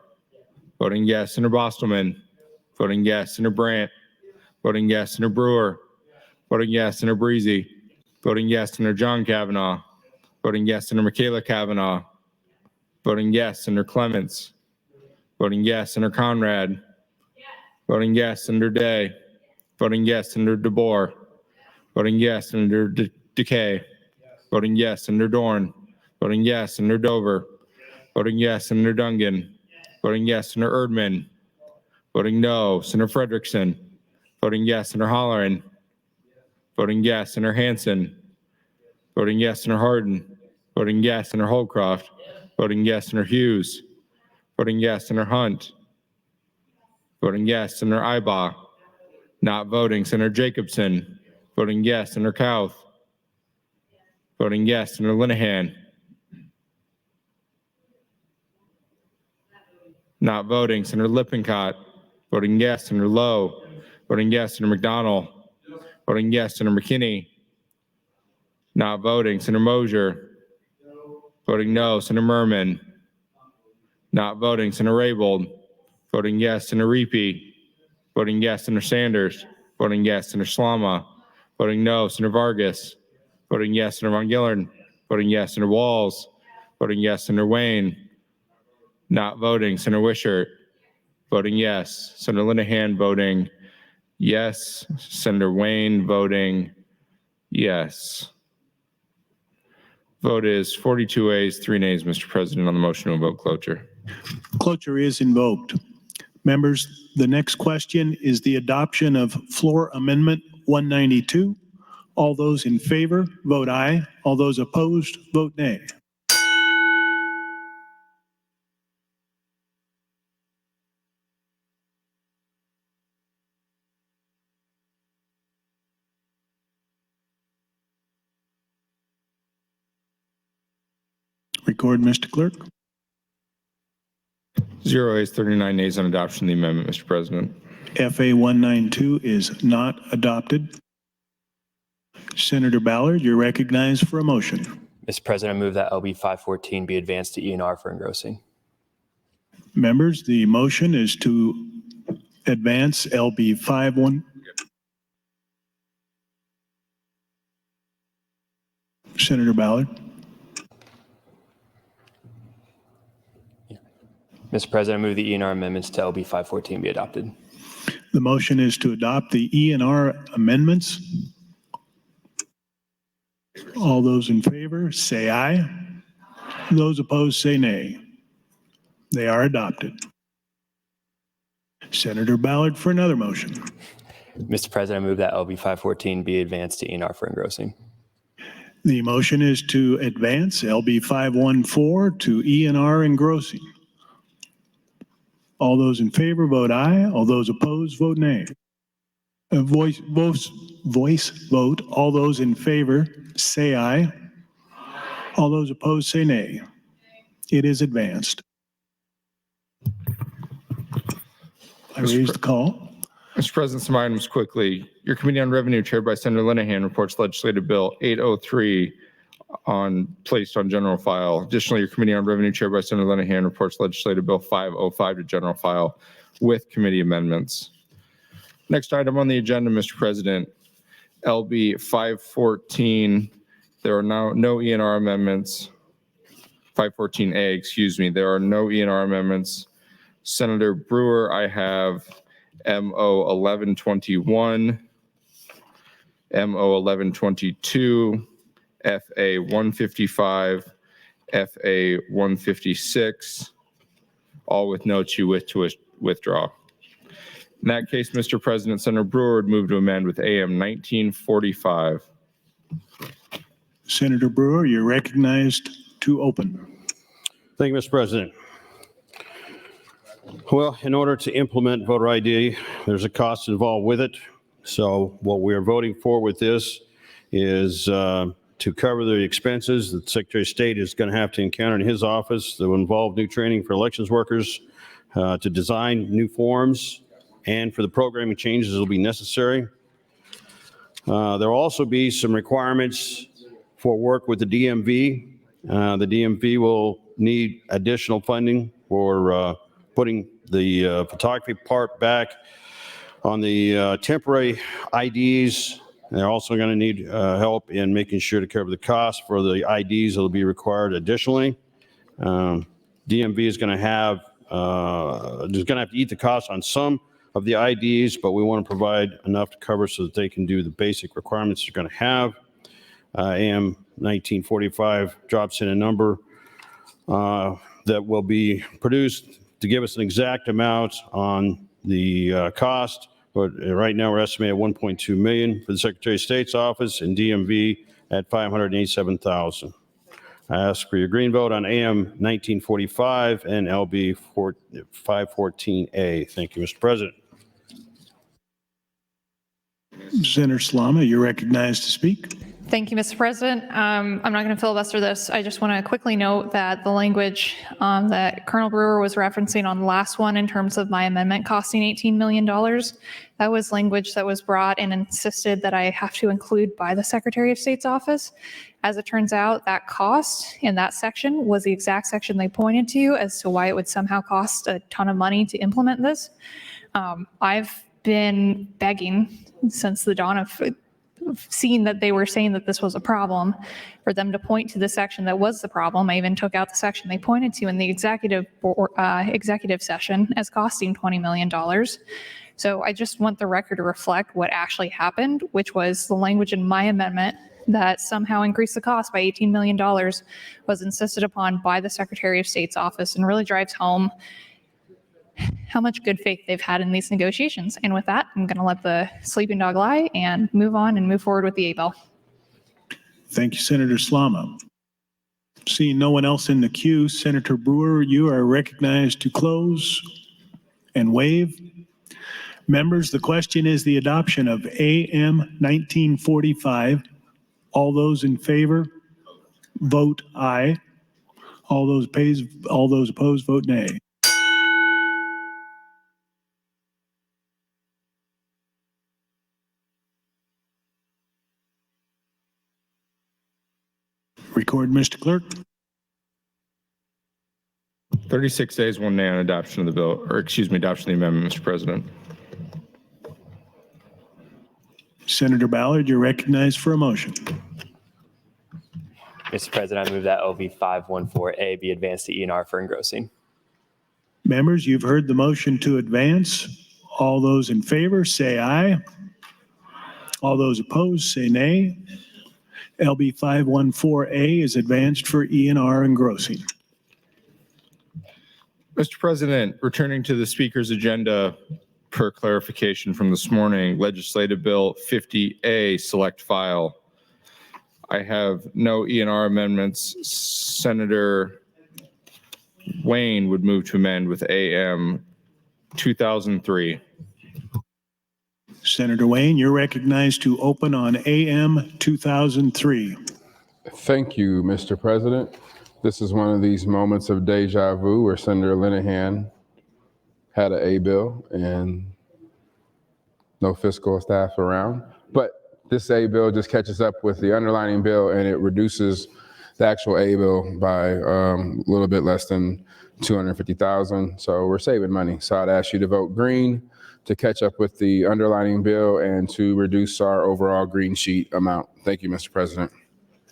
Voting yes. Senator Bostelman. Voting yes. Senator Brandt. Voting yes. Senator Brewer. Voting yes. Senator Breezy. Voting yes. Senator John Kavanaugh. Voting yes. Senator Michaela Kavanaugh. Voting yes. Senator Clements. Voting yes. Senator Conrad. Voting yes. Senator Day. Voting yes. Senator DeBoer. Voting yes. Senator DeKay. Voting yes. Senator Dorn. Voting yes. Senator Dover. Voting yes. Senator Dungan. Voting yes. Senator Erdman. Voting no. Senator Frederickson. Voting yes. Senator Holleran. Voting yes. Senator Hansen. Voting yes. Senator Hardin. Voting yes. Senator Holcroft. Voting yes. Senator Hughes. Voting yes. Senator Hunt. Voting yes. Senator Ibach. Not voting. Senator Jacobson. Voting yes. Senator Kauth. Voting yes. Senator Linehan. Not voting. Senator Lippincott. Voting yes. Senator Lowe. Voting yes. Senator McDonald. Voting yes. Senator McKinney. Not voting. Senator Mosier. Voting no. Senator Merman. Not voting. Senator Raybold. Voting yes. Senator Reapy. Voting yes. Senator Sanders. Voting yes. Senator Slama. Voting no. Senator Vargas. Voting yes. Senator Von Gillern. Voting yes. Senator Walls. Voting yes. Senator Wayne. Not voting. Senator Wishart. Voting yes. Senator Linehan voting yes. Senator Wayne voting yes. Vote is 42 ayes, 3 nays, Mr. President, on the motion to invoke cloture. Cloture is invoked. Members, the next question is the adoption of Floor Amendment 192. All those in favor, vote aye. All those opposed, vote nay. Record, Mr. Clerk. 0 ayes, 39 nays on adoption of the amendment, Mr. President. FA 192 is not adopted. Senator Ballard, you're recognized for a motion. Mr. President, I move that LB 514 be advanced to ENR for engrossing. Members, the motion is to advance LB 51. Senator Ballard. Mr. President, I move the ENR amendments to LB 514 be adopted. The motion is to adopt the ENR amendments. All those in favor, say aye. Those opposed, say nay. They are adopted. Senator Ballard for another motion. Mr. President, I move that LB 514 be advanced to ENR for engrossing. The motion is to advance LB 514 to ENR engrossing. All those in favor, vote aye. All those opposed, vote nay. A voice vote. All those in favor, say aye. All those opposed, say nay. It is advanced. I raise the call. Mr. President, some items quickly. Your Committee on Revenue, chaired by Senator Linehan, reports Legislative Bill 803 placed on general file. Additionally, your Committee on Revenue, chaired by Senator Linehan, reports Legislative Bill 505 to general file with committee amendments. Next item on the agenda, Mr. President, LB 514. There are now no ENR amendments. 514A, excuse me. There are no ENR amendments. Senator Brewer, I have MO 1121, MO 1122, FA 155, FA 156, all with notes you wish to withdraw. In that case, Mr. President, Senator Brewer would move to amend with AM 1945. Senator Brewer, you're recognized to open. Thank you, Mr. President. Well, in order to implement voter ID, there's a cost involved with it. So what we're voting for with this is to cover the expenses that the Secretary of State is going to have to encounter in his office that will involve new training for elections workers, to design new forms, and for the programming changes that will be necessary. There will also be some requirements for work with the DMV. The DMV will need additional funding for putting the photography part back on the temporary IDs. They're also going to need help in making sure to cover the cost for the IDs that will be required additionally. DMV is going to have to eat the cost on some of the IDs, but we want to provide enough to cover so that they can do the basic requirements they're going to have. AM 1945 drops in a number that will be produced to give us an exact amount on the cost. But right now we're estimating $1.2 million for the Secretary of State's office and DMV at $587,000. I ask for your green vote on AM 1945 and LB 514A. Thank you, Mr. President. Senator Slama, you're recognized to speak. Thank you, Mr. President. I'm not going to filibuster this. I just want to quickly note that the language that Colonel Brewer was referencing on the last one in terms of my amendment costing $18 million, that was language that was brought and insisted that I have to include by the Secretary of State's office. As it turns out, that cost in that section was the exact section they pointed to as to why it would somehow cost a ton of money to implement this. I've been begging since the dawn of seeing that they were saying that this was a problem for them to point to the section that was the problem. I even took out the section they pointed to in the executive session as costing $20 million. So I just want the record to reflect what actually happened, which was the language in my amendment that somehow increased the cost by $18 million was insisted upon by the Secretary of State's office and really drives home how much good faith they've had in these negotiations. And with that, I'm going to let the sleeping dog lie and move on and move forward with the A bill. Thank you, Senator Slama. Seeing no one else in the queue, Senator Brewer, you are recognized to close and waive. Members, the question is the adoption of AM 1945. All those in favor, vote aye. All those opposed, vote nay. Record, Mr. Clerk. 36 days, 1 nay on adoption of the bill, or excuse me, adoption of the amendment, Mr. President. Senator Ballard, you're recognized for a motion. Mr. President, I move that LB 514A be advanced to ENR for engrossing. Members, you've heard the motion to advance. All those in favor, say aye. All those opposed, say nay. LB 514A is advanced for ENR engrossing. Mr. President, returning to the Speaker's agenda per clarification from this morning, Legislative Bill 50A, select file. I have no ENR amendments. Senator Wayne would move to amend with AM 2003. Senator Wayne, you're recognized to open on AM 2003. Thank you, Mr. President. This is one of these moments of deja vu where Senator Linehan had an A bill and no fiscal staff around. But this A bill just catches up with the underlining bill and it reduces the actual A bill by a little bit less than 250,000. So we're saving money. So I'd ask you to vote green to catch up with the underlining bill and to reduce our overall green sheet amount. Thank you, Mr. President.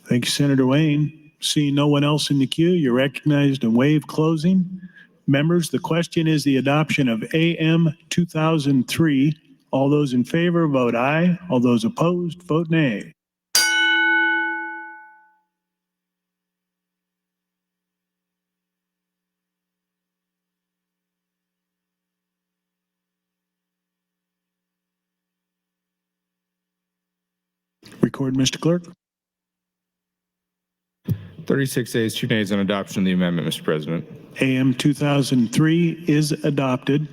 Thank you, Senator Wayne. Seeing no one else in the queue, you're recognized and waive closing. Members, the question is the adoption of AM 2003. All those in favor, vote aye. All those opposed, vote nay. Record, Mr. Clerk. 36 ayes, 2 nays on adoption of the amendment, Mr. President. AM 2003 is adopted.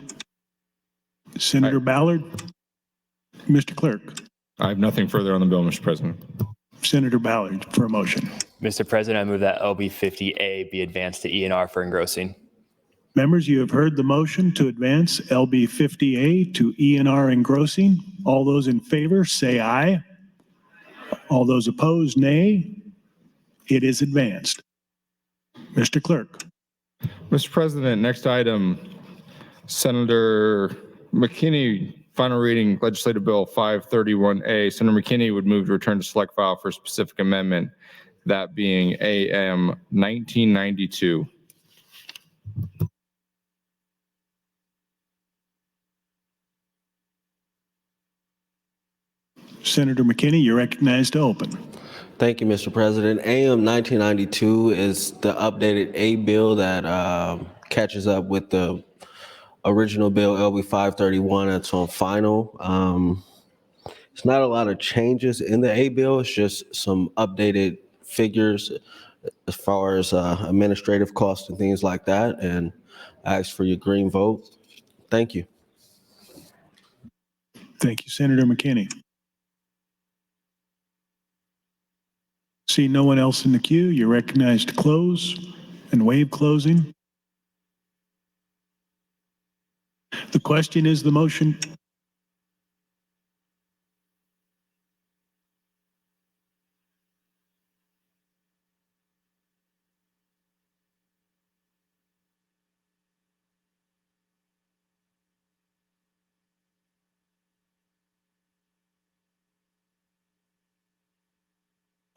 Senator Ballard. Mr. Clerk. I have nothing further on the bill, Mr. President. Senator Ballard for a motion. Mr. President, I move that LB 50A be advanced to ENR for engrossing. Members, you have heard the motion to advance LB 50A to ENR engrossing. All those in favor say aye. All those opposed, nay. It is advanced. Mr. Clerk. Mr. President, next item, Senator McKinney, final reading legislative bill 531A. Senator McKinney would move to return to select file for a specific amendment, that being AM 1992. Senator McKinney, you're recognized to open. Thank you, Mr. President. AM 1992 is the updated A bill that catches up with the original bill, LB 531. It's on final. It's not a lot of changes in the A bill. It's just some updated figures as far as administrative costs and things like that. And I ask for your green vote. Thank you. Thank you, Senator McKinney. See no one else in the queue, you're recognized to close and waive closing. The question is the motion.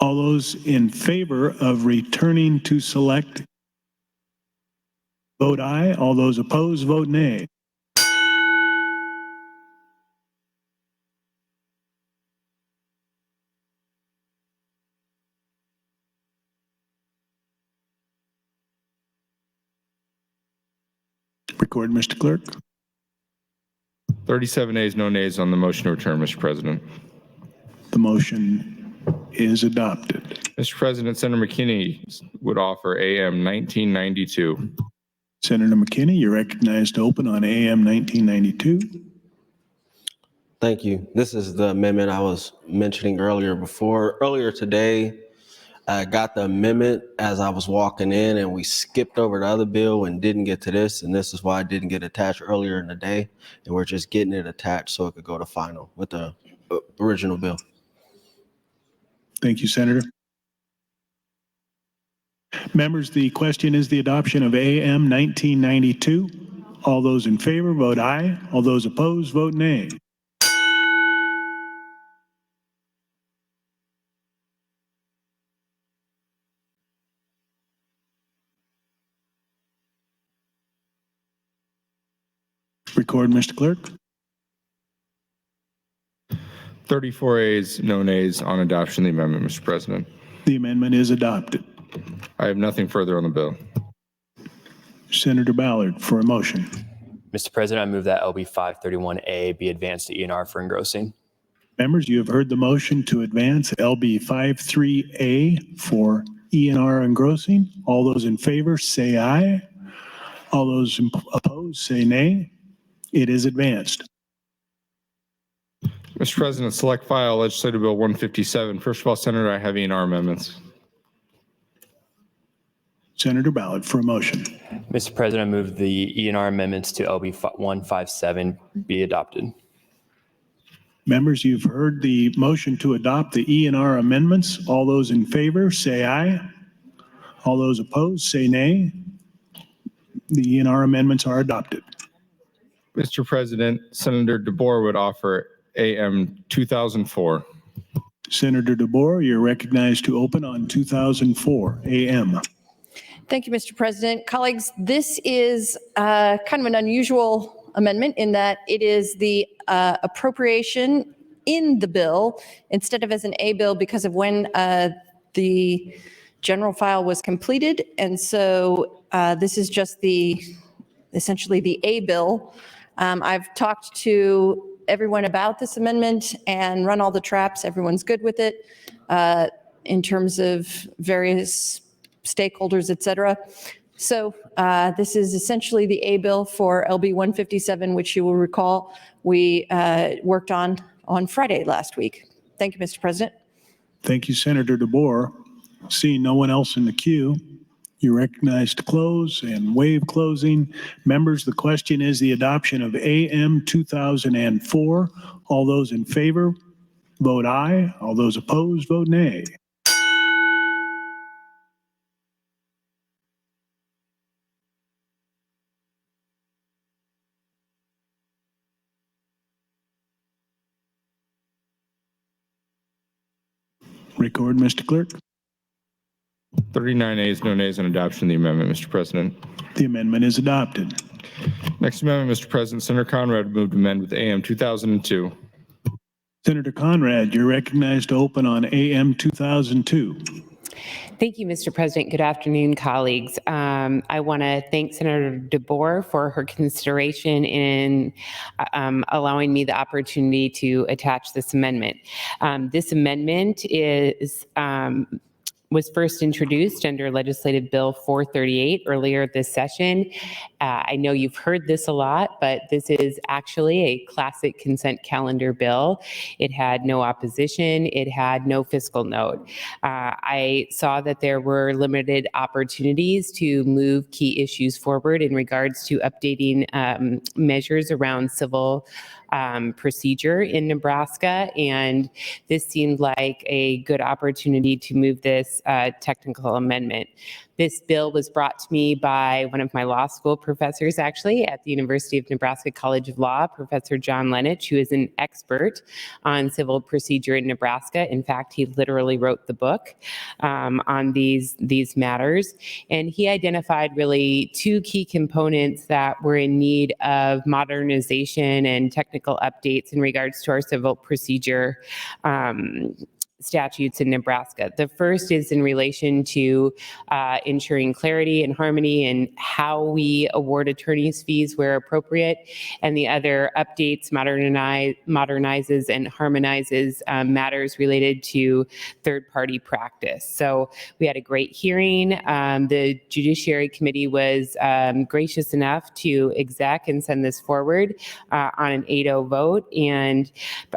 All those in favor of returning to select, vote aye. All those opposed, vote nay. Record, Mr. Clerk. 37 ayes, no nays on the motion to return, Mr. President. The motion is adopted. Mr. President, Senator McKinney would offer AM 1992. Senator McKinney, you're recognized to open on AM 1992. Thank you. This is the amendment I was mentioning earlier today, I got the amendment as I was walking in and we skipped over the other bill and didn't get to this. And this is why it didn't get attached earlier in the day. And we're just getting it attached so it could go to final with the original bill. Thank you, Senator. Members, the question is the adoption of AM 1992. All those in favor, vote aye. All those opposed, vote nay. Record, Mr. Clerk. 34 ayes, no nays on adoption of the amendment, Mr. President. The amendment is adopted. I have nothing further on the bill. Senator Ballard for a motion. Mr. President, I move that LB 531A be advanced to ENR for engrossing. Members, you have heard the motion to advance LB 53A for ENR engrossing. All those in favor say aye. All those opposed say nay. It is advanced. Mr. President, select file Legislative Bill 157. First of all, Senator, I have E&R amendments. Senator Ballard for a motion. Mr. President, I move the E&R amendments to LB 157 be adopted. Members, you've heard the motion to adopt the E&R amendments. All those in favor, say aye. All those opposed, say nay. The E&R amendments are adopted. Mr. President, Senator DeBoer would offer AM 2004. Senator DeBoer, you're recognized to open on 2004 AM. Thank you, Mr. President. Colleagues, this is kind of an unusual amendment in that it is the appropriation in the bill instead of as an A bill because of when the general file was completed. And so this is just essentially the A bill. I've talked to everyone about this amendment and run all the traps. Everyone's good with it in terms of various stakeholders, et cetera. So this is essentially the A bill for LB 157, which you will recall we worked on Friday last week. Thank you, Mr. President. Thank you, Senator DeBoer. Seeing no one else in the queue, you're recognized to close and waive closing. Members, the question is the adoption of AM 2004. All those in favor, vote aye. All those opposed, vote nay. Record, Mr. Clerk. 39 ayes, no nays on adoption of the amendment, Mr. President. The amendment is adopted. Next amendment, Mr. President, Senator Conrad moved to amend with AM 2002. Senator Conrad, you're recognized to open on AM 2002. Thank you, Mr. President. Good afternoon, colleagues. I want to thank Senator DeBoer for her consideration in allowing me the opportunity to attach this amendment. This amendment was first introduced under Legislative Bill 438 earlier this session. I know you've heard this a lot, but this is actually a classic consent calendar bill. It had no opposition. It had no fiscal note. I saw that there were limited opportunities to move key issues forward in regards to updating measures around civil procedure in Nebraska, and this seemed like a good opportunity to move this technical amendment. This bill was brought to me by one of my law school professors, actually, at the University of Nebraska College of Law, Professor John Lenich, who is an expert on civil procedure in Nebraska. In fact, he literally wrote the book on these matters. And he identified really two key components that were in need of modernization and technical updates in regards to our civil procedure statutes in Nebraska. The first is in relation to ensuring clarity and harmony in how we award attorneys' fees where appropriate, and the other updates, modernizes and harmonizes matters related to third-party practice. So we had a great hearing. The Judiciary Committee was gracious enough to exec and send this forward on an 8-0 vote, and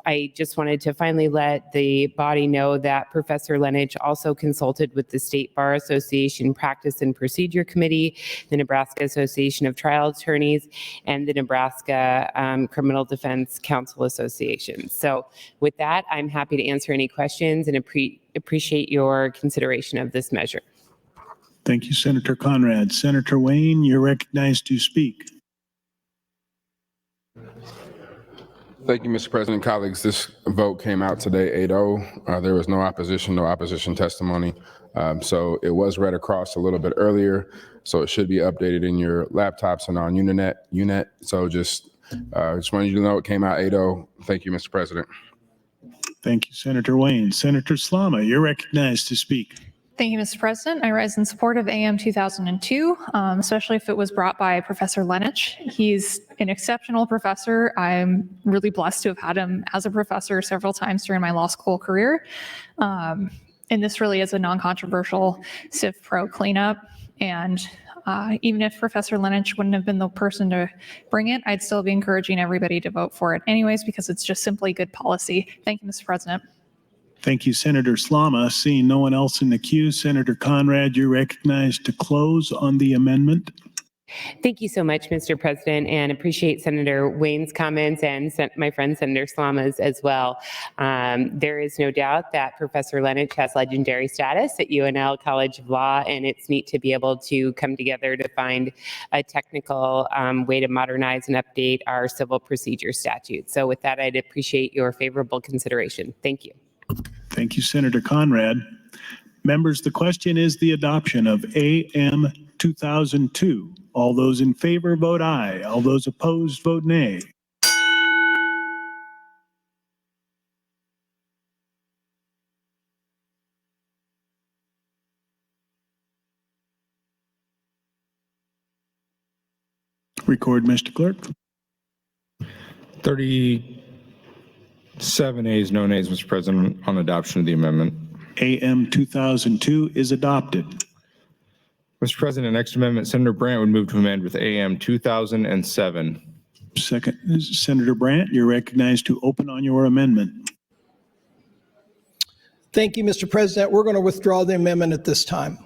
I just wanted to finally let the body know that Professor Lenich also consulted with the State Bar Association Practice and Procedure Committee, the Nebraska Association of Trial Attorneys, and the Nebraska Criminal Defense Counsel Association. So with that, I'm happy to answer any questions and appreciate your consideration of this measure. Thank you, Senator Conrad. Senator Wayne, you're recognized to speak. Thank you, Mr. President. Colleagues, this vote came out today 8-0. There was no opposition testimony. So it was read across a little bit earlier. So it should be updated in your laptops and on Unet. So just wanted you to know it came out 8-0. Thank you, Mr. President. Thank you, Senator Wayne. Senator Slama, you're recognized to speak. Thank you, Mr. President. I rise in support of AM 2002, especially if it was brought by Professor Lenich. He's an exceptional professor. I'm really blessed to have had him as a professor several times during my law school career. And this really is a non-controversial Civ Pro cleanup. And Even if Professor Lenich wouldn't have been the person to bring it, I'd still be encouraging everybody to vote for it anyways, because it's just simply good policy. Thank you, Mr. President. Thank you, Senator Slama. Seeing no one else in the queue, Senator Conrad, you're recognized to close on the amendment. Thank you so much, Mr. President, and appreciate Senator Wayne's comments and my friend Senator Slama's as well. There is no doubt that Professor Lenich has legendary status at UNL College of Law, and it's neat to be able to come together to find a technical way to modernize and update our civil procedure statute. So with that, I'd appreciate your favorable consideration. Thank you. Thank you, Senator Conrad. Members, the question is the adoption of AM 2002. All those in favor vote aye. All those opposed vote nay. Record, Mr. Clerk. 37 ayes, no nays, Mr. President, on adoption of the amendment. AM 2002 is adopted. Mr. President, next amendment, Senator Brandt would move to amend with AM 2007. Second, Senator Brandt, you're recognized to open on your amendment. Thank you, Mr. President. We're going to withdraw the amendment at this time.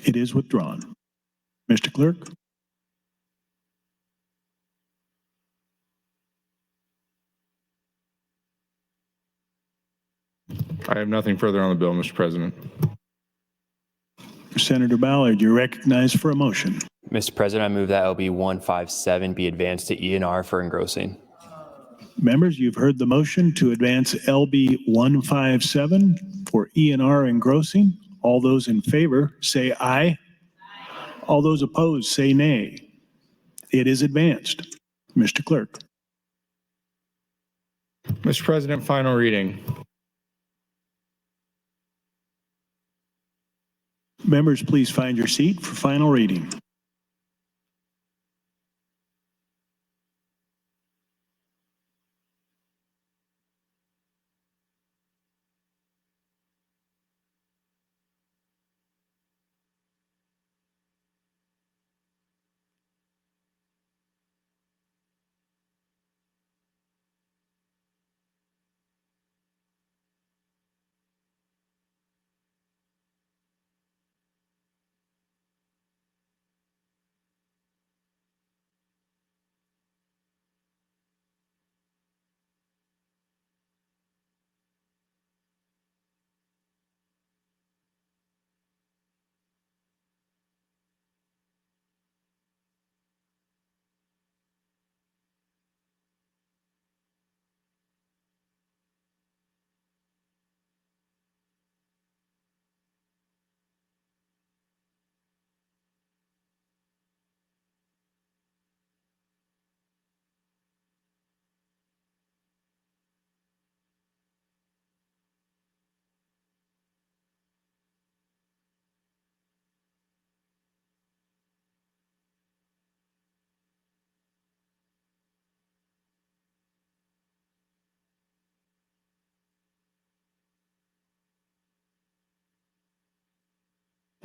It is withdrawn. Mr. Clerk. I have nothing further on the bill, Mr. President. Senator Ballard, you're recognized for a motion. Mr. President, I move that LB 157 be advanced to E&R for engrossing. Members, you've heard the motion to advance LB 157 for E&R engrossing. All those in favor say aye. All those opposed say nay. It is advanced. Mr. Clerk. Mr. President, final reading. Members, please find your seat for final reading.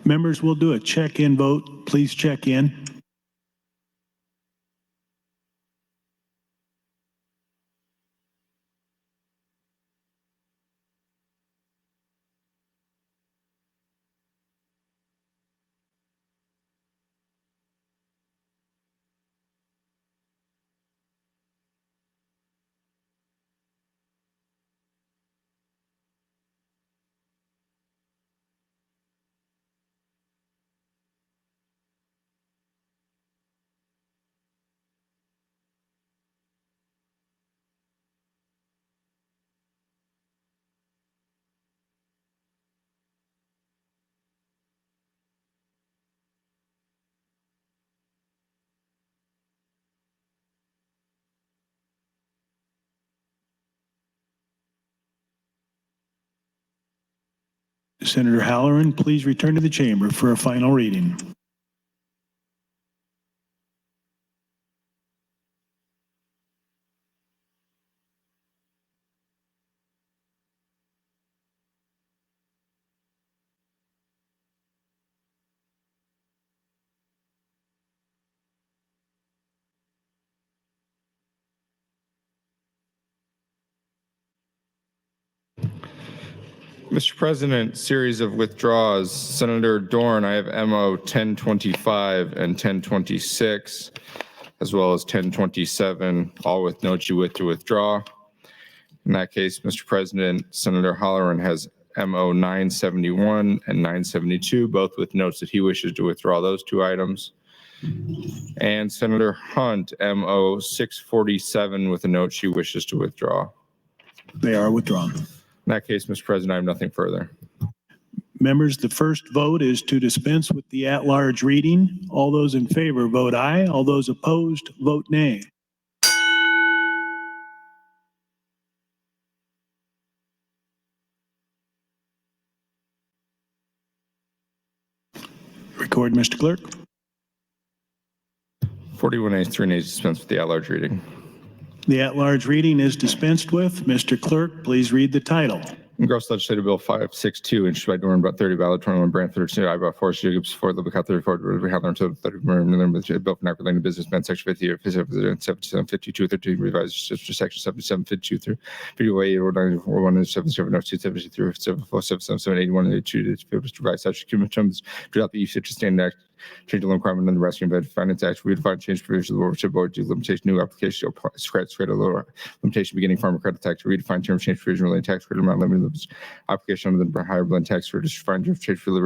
Members, we'll do a check-in vote. Please check in. Senator Halloran, please return to the chamber for a final reading. Mr. President, series of withdrawals. Senator Dorn, I have MO 1025 and 1026, as well as 1027, all with notes you wish to withdraw. In that case, Mr. President, Senator Halloran has MO 971 and 972, both with notes that he wishes to withdraw those two items. And Senator Hunt, MO 647, with a note she wishes to withdraw. They are withdrawn. In that case, Mr. President, I have nothing further. Members, the first vote is to dispense with the at-large reading. All those in favor vote aye. All those opposed vote nay. Record, Mr. Clerk. 41 ayes, 3 nays, dispense with the at-large reading. The at-large reading is dispensed with. Mr. Clerk, please read the title. Gross Legislative Bill 562, introduced by Dorn, about 30, ballot 21, Brant 32, I about 4, Jacobs 4, Lubbock 34, Halloran 30, Bill for Nacker Lane Businessman, Section 50, 7752, 13, revised Section 7752 through 58, or 941, 77, 273, 77, 81, 82, revised Section terms to adopt the Use to Stand Act. Change the requirement under the Nebraska Environmental Finance Act. Redefine change provisions of the Watershed Board to limitation new application credit lower limitation beginning farmer credit tax. Redefine term change provision relating tax credit amount limited application under the higher blend tax credit. Define term change for the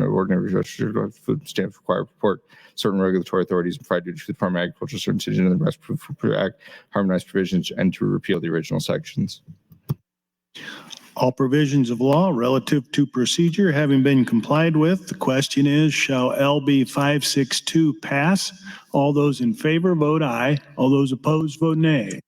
ordinary registered food stamps required report certain regulatory authorities and provide duty for the Department of Agriculture, certain cities in the Nebraska Food Act, harmonize provisions and to repeal the original sections. All provisions of law relative to procedure having been complied with, the question is, shall LB 562 pass? All those in favor vote aye. All those opposed vote nay.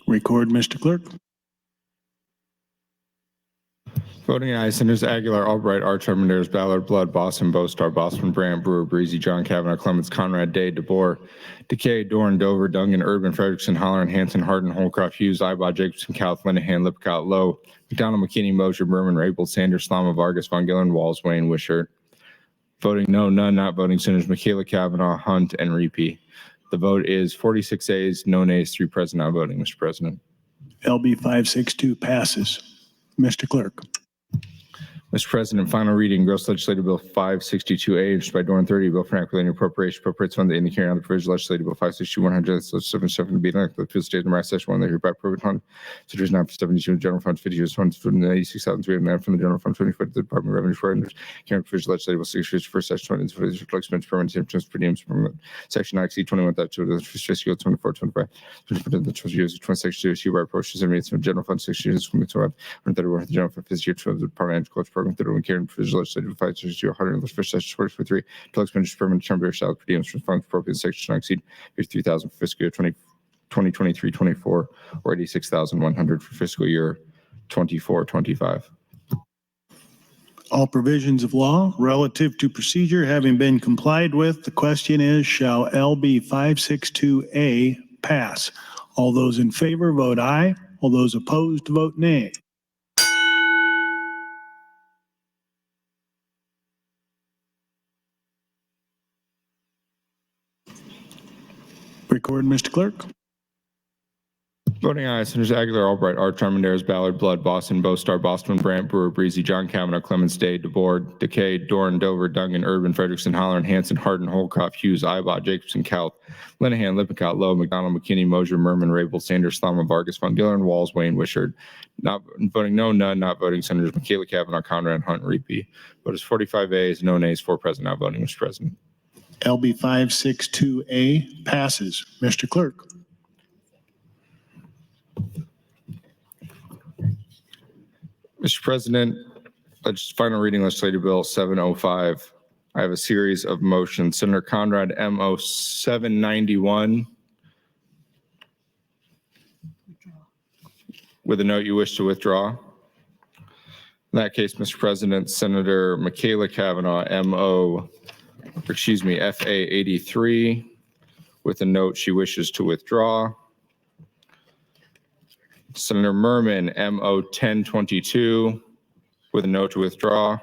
Record, Mr. Clerk. Voting aye, Senators Aguilar, Albright, Archer, Menendez, Ballard, Blood, Boston, Bostar, Boston, Brandt, Brewer, Breezy, John Kavanaugh, Clements, Conrad, Day, DeBoer, Decay, Dorn, Dover, Dungan, Urban, Frederickson, Halloran, Hanson, Hardin, Holcroft, Hughes, Ibach, Jacobson, Calth, Linehan, Lipcott, Lowe, McDonald, McKinney, Mosher, Berman, Rabel, Sanders, Slama, Vargas, Von Gillen, Walls, Wayne, Wishart. Voting no, none, not voting, Senators Michaela, Kavanaugh, Hunt, and Reapy. The vote is 46 ayes, no nays, 3 present, not voting, Mr. President. LB 562 passes. Mr. Clerk. Mr. President, final reading, Gross Legislative Bill 562A, introduced by Dorn 30, Bill for Acquisition Appropriation, appropriates funds in the carrying out the provision Legislative Bill 562-100, 77 to be enacted to the state of Nebraska, Session 1, they hereby approve fund, Senators 972 in General Fund, 50 funds from the 86,309 from the General Fund, 24 to the Department of Revenue for carrying provision Legislative Bill 6 for Session 20, for expense permanent terms per diems from Section 9 exceed 21,200 to the fiscal 24-25, 26 years hereby approaches and rates from General Fund 6 years from the 131 the General Fund 50 years from the Department of Agriculture Program through and carrying provision Legislative 562 100 the first Section 43 total expenditures permanent temporary salary per diems from funds appropriate Section 9 exceed 53,000 for fiscal year 2023-24 or 86,100 for fiscal year 24-25. All provisions of law relative to procedure having been complied with, the question is, shall LB 562A pass? All those in favor vote aye. All those opposed vote nay. Record, Mr. Clerk. Voting aye, Senators Aguilar, Albright, Arch, Armendariz, Ballard, Blood, Boston, Bostar, Bostman, Brandt, Brewer, Breezy, John Kavanaugh, Clemens, Day, DeBoer, Decay, Doran, Dover, Dungan, Urban, Frederickson, Holland, Hanson, Hardin, Holcroft, Hughes, Ibach, Jacobson, Kaut, Linehan, Lippincott, Lowe, McDonald, McKinney, Mosier, Merman, Rabel, Sanders, Slama, Vargas, Von Gillern, Walls, Wayne, Wishart. Not voting no, none. Not voting Senators Michaela Kavanaugh, Conrad, Hunt, Reapy. Vote is 45 ayes, no nays, 4 present, not voting, Mr. President. LB 562A passes. Mr. Clerk. Mr. President, final reading legislative bill 705. I have a series of motions. Senator Conrad, MO 791. With a note you wish to withdraw. In that case, Mr. President, Senator Michaela Kavanaugh, FA 83, with a note she wishes to withdraw. Senator Merman, MO 1022, with a note to withdraw.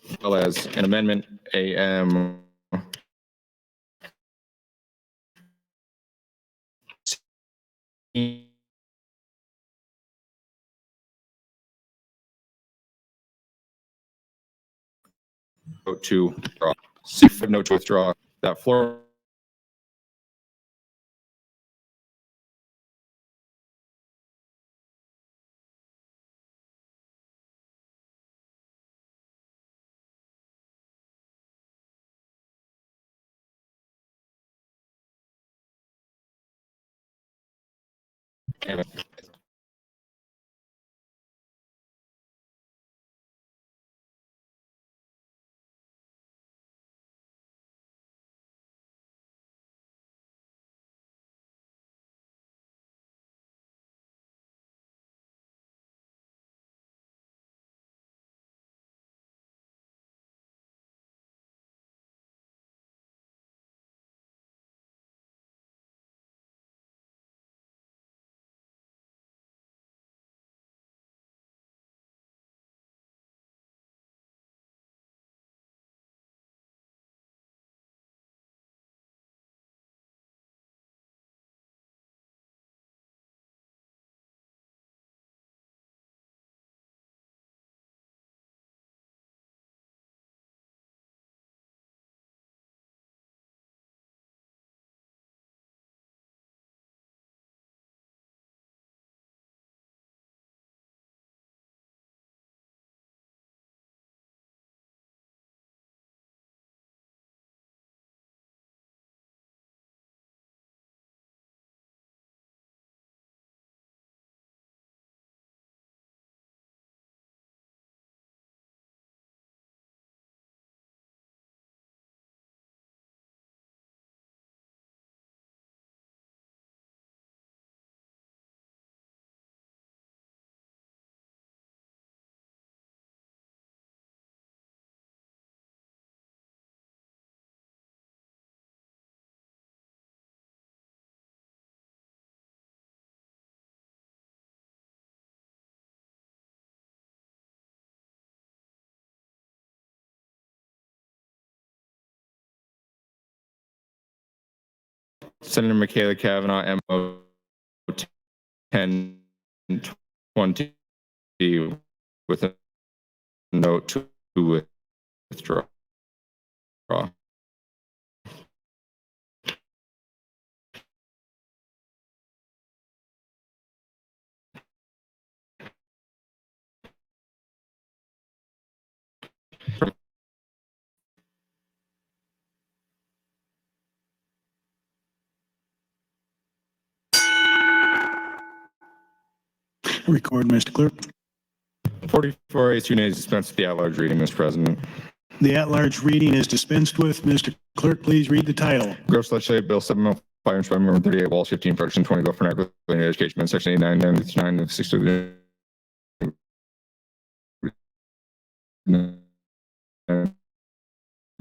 As well as an amendment, AM 2 withdraw. See footnote to withdraw. That floor. Senator Michaela Kavanaugh, MO 1020, with a note to withdraw. Record, Mr. Clerk. 44 ayes, 2 nays, dispense with the at-large reading, Mr. President. The at-large reading is dispensed with. Mr. Clerk, please read the title. Gross legislative bill 705, introduced by Amendment 38, Walls 15, Fraction 20, Bill for National Education, and Section 89, 99, and 60.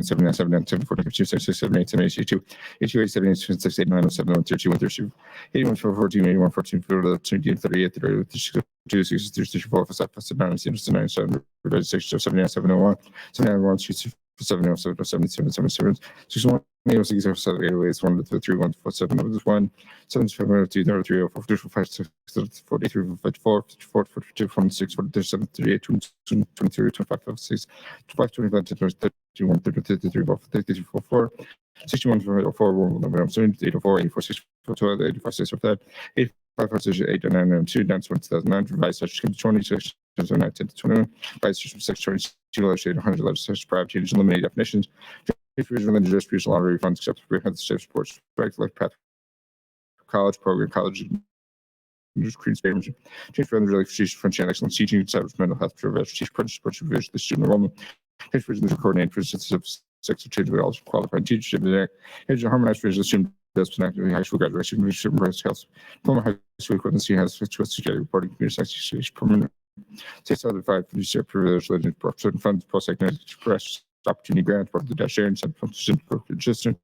79, 79, 74, 52, 76, 78, 82, 82, 78, 76, 89, 71, 32, 132, 81, 14, 81, 14, 38, 38, 32, 64, 79, 97, 79, 701, 701, 707, 77, 77, 61, 806, 808, 1, 3, 1, 4, 7, 1, 7, 7, 2, 3, 4, 2, 5, 6, 43, 54, 54, 42, 46, 47, 38, 22, 23, 25, 26, 25, 25, 31, 33, 34, 4, 61, 4, 804, 84, 64, 85, 65, 85, 8, 9, 2, 9, 2009, revised section 26, 19 to 21, revised section 6, 22, legislative 111, section 5, change eliminate definitions, if there is religious distribution, lottery funds, except for the state sports, right, like path, college program, college, screen statements, change for other relations, French and excellence teaching, establish mental health, prevention, teach, sports, supervision, the student enrollment, change for the coordinate for instances of sex change with all qualified teachers, change to harmonize for the student best actively high school graduation, breast health, diploma, high school equivalency has to security reporting, community sex, permanent. States other five for the privilege, legend, certain funds, post-secondary express opportunity grant, part of the dash share, and some funds, consistent